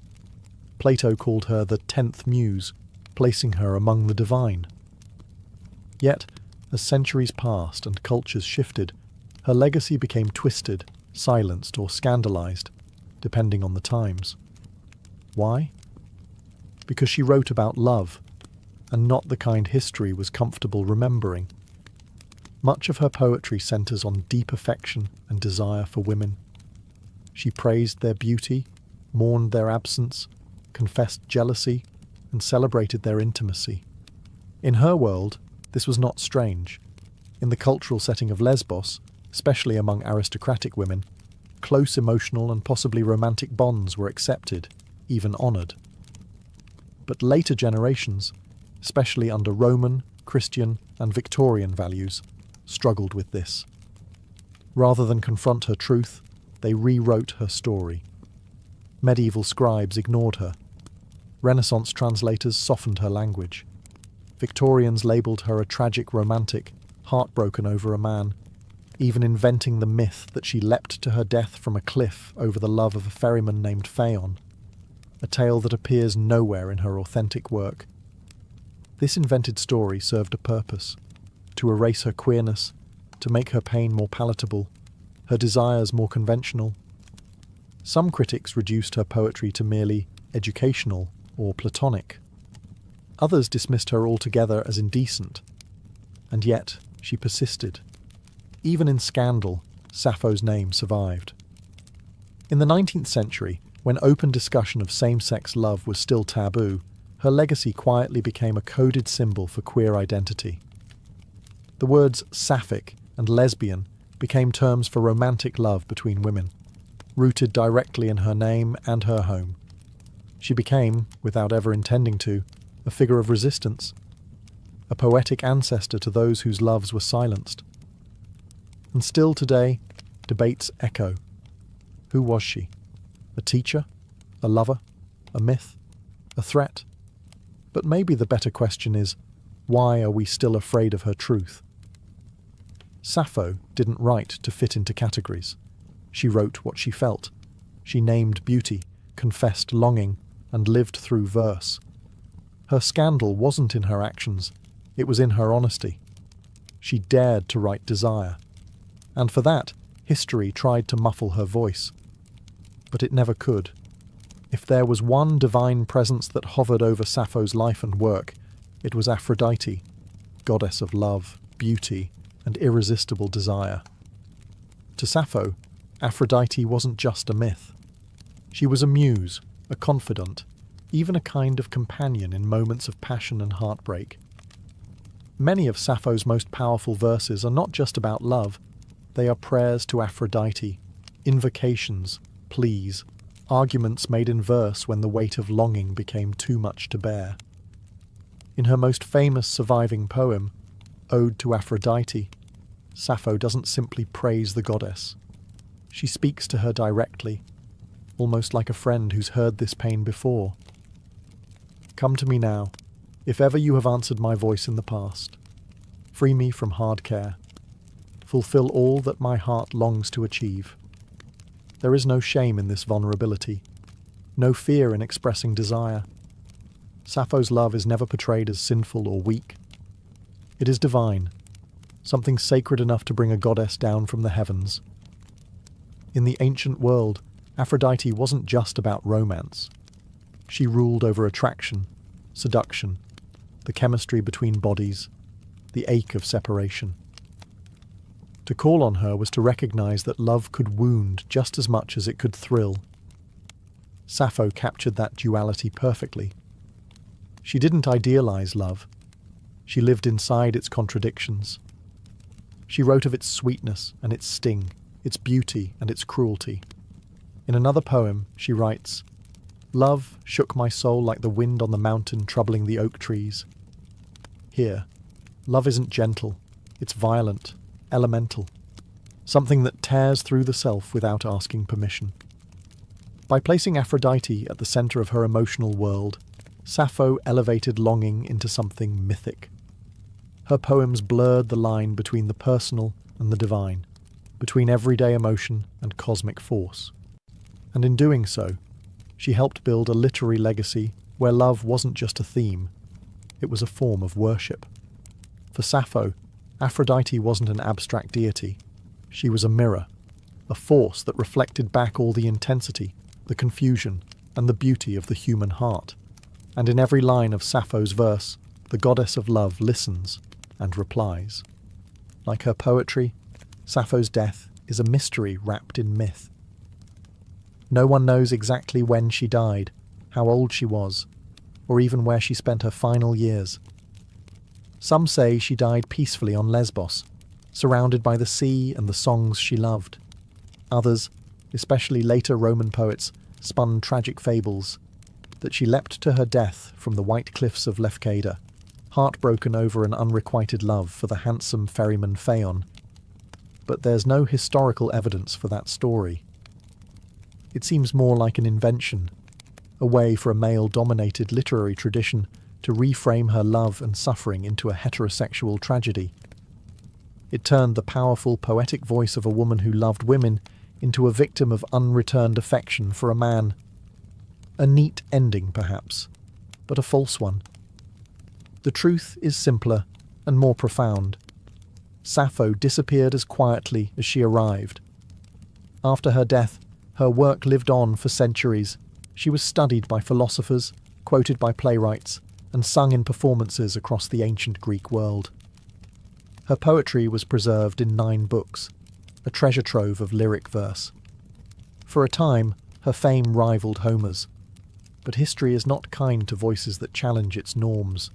Plato called her the 10th muse, placing her among the divine. Yet, as centuries passed and cultures shifted, her legacy became twisted, silenced, or scandalized, depending on the times. Why? Because she wrote about love, and not the kind history was comfortable remembering. Much of her poetry centers on deep affection and desire for women. She praised their beauty, mourned their absence, confessed jealousy, and celebrated their intimacy. In her world, this was not strange. In the cultural setting of Lesbos, especially among aristocratic women, close emotional and possibly romantic bonds were accepted, even honoured. But later generations, especially under Roman, Christian, and Victorian values, struggled with this. Rather than confront her truth, they rewrote her story. Medieval scribes ignored her. Renaissance translators softened her language. Victorians labelled her a tragic romantic, heartbroken over a man, even inventing the myth that she leapt to her death from a cliff over the love of a ferryman named Phaon, a tale that appears nowhere in her authentic work. This invented story served a purpose: to erase her queerness, to make her pain more palatable, her desires more conventional. Some critics reduced her poetry to merely educational or platonic. Others dismissed her altogether as indecent. And yet, she persisted. Even in scandal, Sappho's name survived. In the 19th century, when open discussion of same-sex love was still taboo, her legacy quietly became a coded symbol for queer identity. The words sapphic and lesbian became terms for romantic love between women, rooted directly in her name and her home. She became, without ever intending to, a figure of resistance, a poetic ancestor to those whose loves were silenced. And still today, debates echo. Who was she? A teacher? A lover? A myth? A threat? But maybe the better question is, why are we still afraid of her truth? Sappho didn't write to fit into categories. She wrote what she felt. She named beauty, confessed longing, and lived through verse. Her scandal wasn't in her actions, it was in her honesty. She dared to write desire. And for that, history tried to muffle her voice. But it never could. If there was one divine presence that hovered over Sappho's life and work, it was Aphrodite, goddess of love, beauty, and irresistible desire. To Sappho, Aphrodite wasn't just a myth. She was a muse, a confidant, even a kind of companion in moments of passion and heartbreak. Many of Sappho's most powerful verses are not just about love, they are prayers to Aphrodite, invocations, pleas, arguments made in verse when the weight of longing became too much to bear. In her most famous surviving poem, Ode to Aphrodite, Sappho doesn't simply praise the goddess. She speaks to her directly, almost like a friend who's heard this pain before. Come to me now, if ever you have answered my voice in the past. Free me from hard care. Fulfill all that my heart longs to achieve. There is no shame in this vulnerability, no fear in expressing desire. Sappho's love is never portrayed as sinful or weak. It is divine, something sacred enough to bring a goddess down from the heavens. In the ancient world, Aphrodite wasn't just about romance. She ruled over attraction, seduction, the chemistry between bodies, the ache of separation. To call on her was to recognize that love could wound just as much as it could thrill. Sappho captured that duality perfectly. She didn't idealize love. She lived inside its contradictions. She wrote of its sweetness and its sting, its beauty and its cruelty. In another poem, she writes, "Love shook my soul like the wind on the mountain troubling the oak trees." Here, love isn't gentle, it's violent, elemental, something that tears through the self without asking permission. By placing Aphrodite at the center of her emotional world, Sappho elevated longing into something mythic. Her poems blurred the line between the personal and the divine, between everyday emotion and cosmic force. And in doing so, she helped build a literary legacy where love wasn't just a theme, it was a form of worship. For Sappho, Aphrodite wasn't an abstract deity. She was a mirror, a force that reflected back all the intensity, the confusion, and the beauty of the human heart. And in every line of Sappho's verse, the goddess of love listens and replies. Like her poetry, Sappho's death is a mystery wrapped in myth. No one knows exactly when she died, how old she was, or even where she spent her final years. Some say she died peacefully on Lesbos, surrounded by the sea and the songs she loved. Others, especially later Roman poets, spun tragic fables, that she leapt to her death from the white cliffs of Lefkada, heartbroken over an unrequited love for the handsome ferryman Phaon. But there's no historical evidence for that story. It seems more like an invention, a way for a male-dominated literary tradition to reframe her love and suffering into a heterosexual tragedy. It turned the powerful, poetic voice of a woman who loved women into a victim of unreturned affection for a man. A neat ending, perhaps, but a false one. The truth is simpler and more profound. Sappho disappeared as quietly as she arrived. After her death, her work lived on for centuries. She was studied by philosophers, quoted by playwrights, and sung in performances across the ancient Greek world. Her poetry was preserved in 9 books, a treasure trove of lyric verse. For a time, her fame rivaled Homer's. But history is not kind to voices that challenge its norms.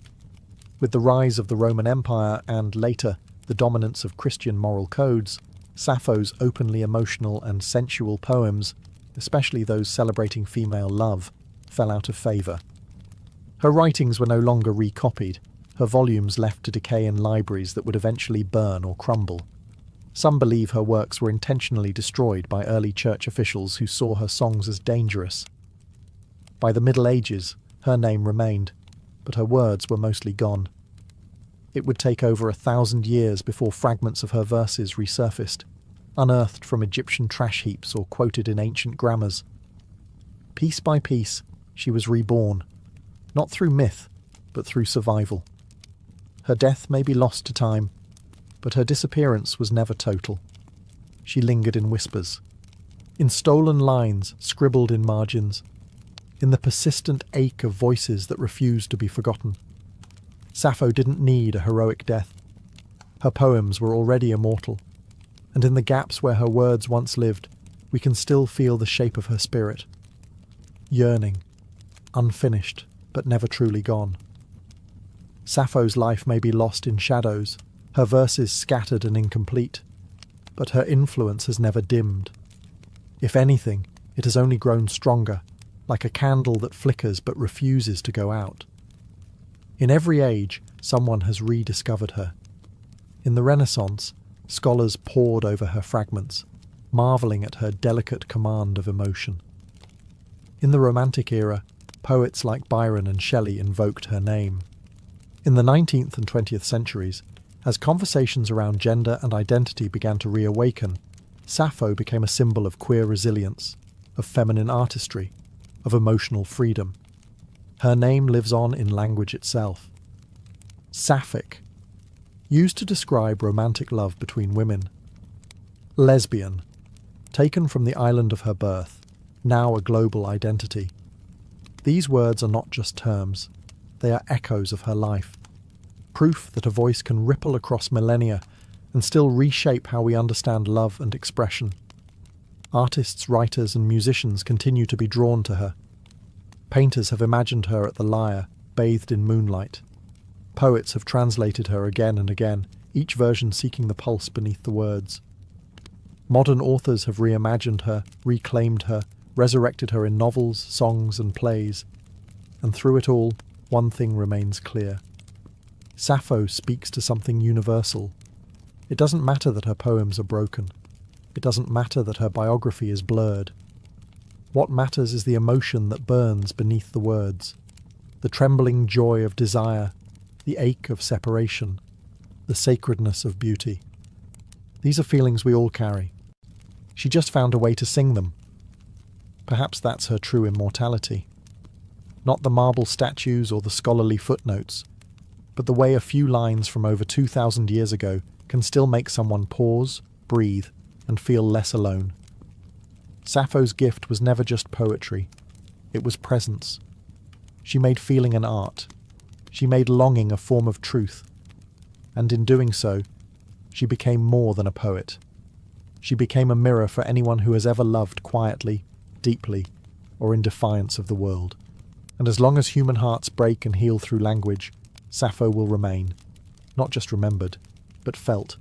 With the rise of the Roman Empire and, later, the dominance of Christian moral codes, Sappho's openly emotional and sensual poems, especially those celebrating female love, fell out of favour. Her writings were no longer recopied, her volumes left to decay in libraries that would eventually burn or crumble. Some believe her works were intentionally destroyed by early church officials who saw her songs as dangerous. By the Middle Ages, her name remained, but her words were mostly gone. It would take over 1,000 years before fragments of her verses resurfaced, unearthed from Egyptian trash heaps or quoted in ancient grammars. Piece by piece, she was reborn, not through myth, but through survival. Her death may be lost to time, but her disappearance was never total. She lingered in whispers, in stolen lines scribbled in margins, in the persistent ache of voices that refused to be forgotten. Sappho didn't need a heroic death. Her poems were already immortal, and in the gaps where her words once lived, we can still feel the shape of her spirit. Yearning, unfinished, but never truly gone. Sappho's life may be lost in shadows, her verses scattered and incomplete, but her influence has never dimmed. If anything, it has only grown stronger, like a candle that flickers but refuses to go out. In every age, someone has rediscovered her. In the Renaissance, scholars pored over her fragments, marvelling at her delicate command of emotion. In the Romantic era, poets like Byron and Shelley invoked her name. In the 19th and 20th centuries, as conversations around gender and identity began to reawaken, Sappho became a symbol of queer resilience, of feminine artistry, of emotional freedom. Her name lives on in language itself. Sapphic, used to describe romantic love between women. Lesbian, taken from the island of her birth, now a global identity. These words are not just terms, they are echoes of her life, proof that a voice can ripple across millennia and still reshape how we understand love and expression. Artists, writers and musicians continue to be drawn to her. Painters have imagined her at the lyre, bathed in moonlight. Poets have translated her again and again, each version seeking the pulse beneath the words. Modern authors have reimagined her, reclaimed her, resurrected her in novels, songs and plays. And through it all, one thing remains clear. Sappho speaks to something universal. It doesn't matter that her poems are broken. It doesn't matter that her biography is blurred. What matters is the emotion that burns beneath the words, the trembling joy of desire, the ache of separation, the sacredness of beauty. These are feelings we all carry. She just found a way to sing them. Perhaps that's her true immortality. Not the marble statues or the scholarly footnotes, but the way a few lines from over 2,000 years ago can still make someone pause, breathe, and feel less alone. Sappho's gift was never just poetry. It was presence. She made feeling an art. She made longing a form of truth. And in doing so, she became more than a poet. She became a mirror for anyone who has ever loved quietly, deeply, or in defiance of the world. And as long as human hearts break and heal through language, Sappho will remain, not just remembered, but felt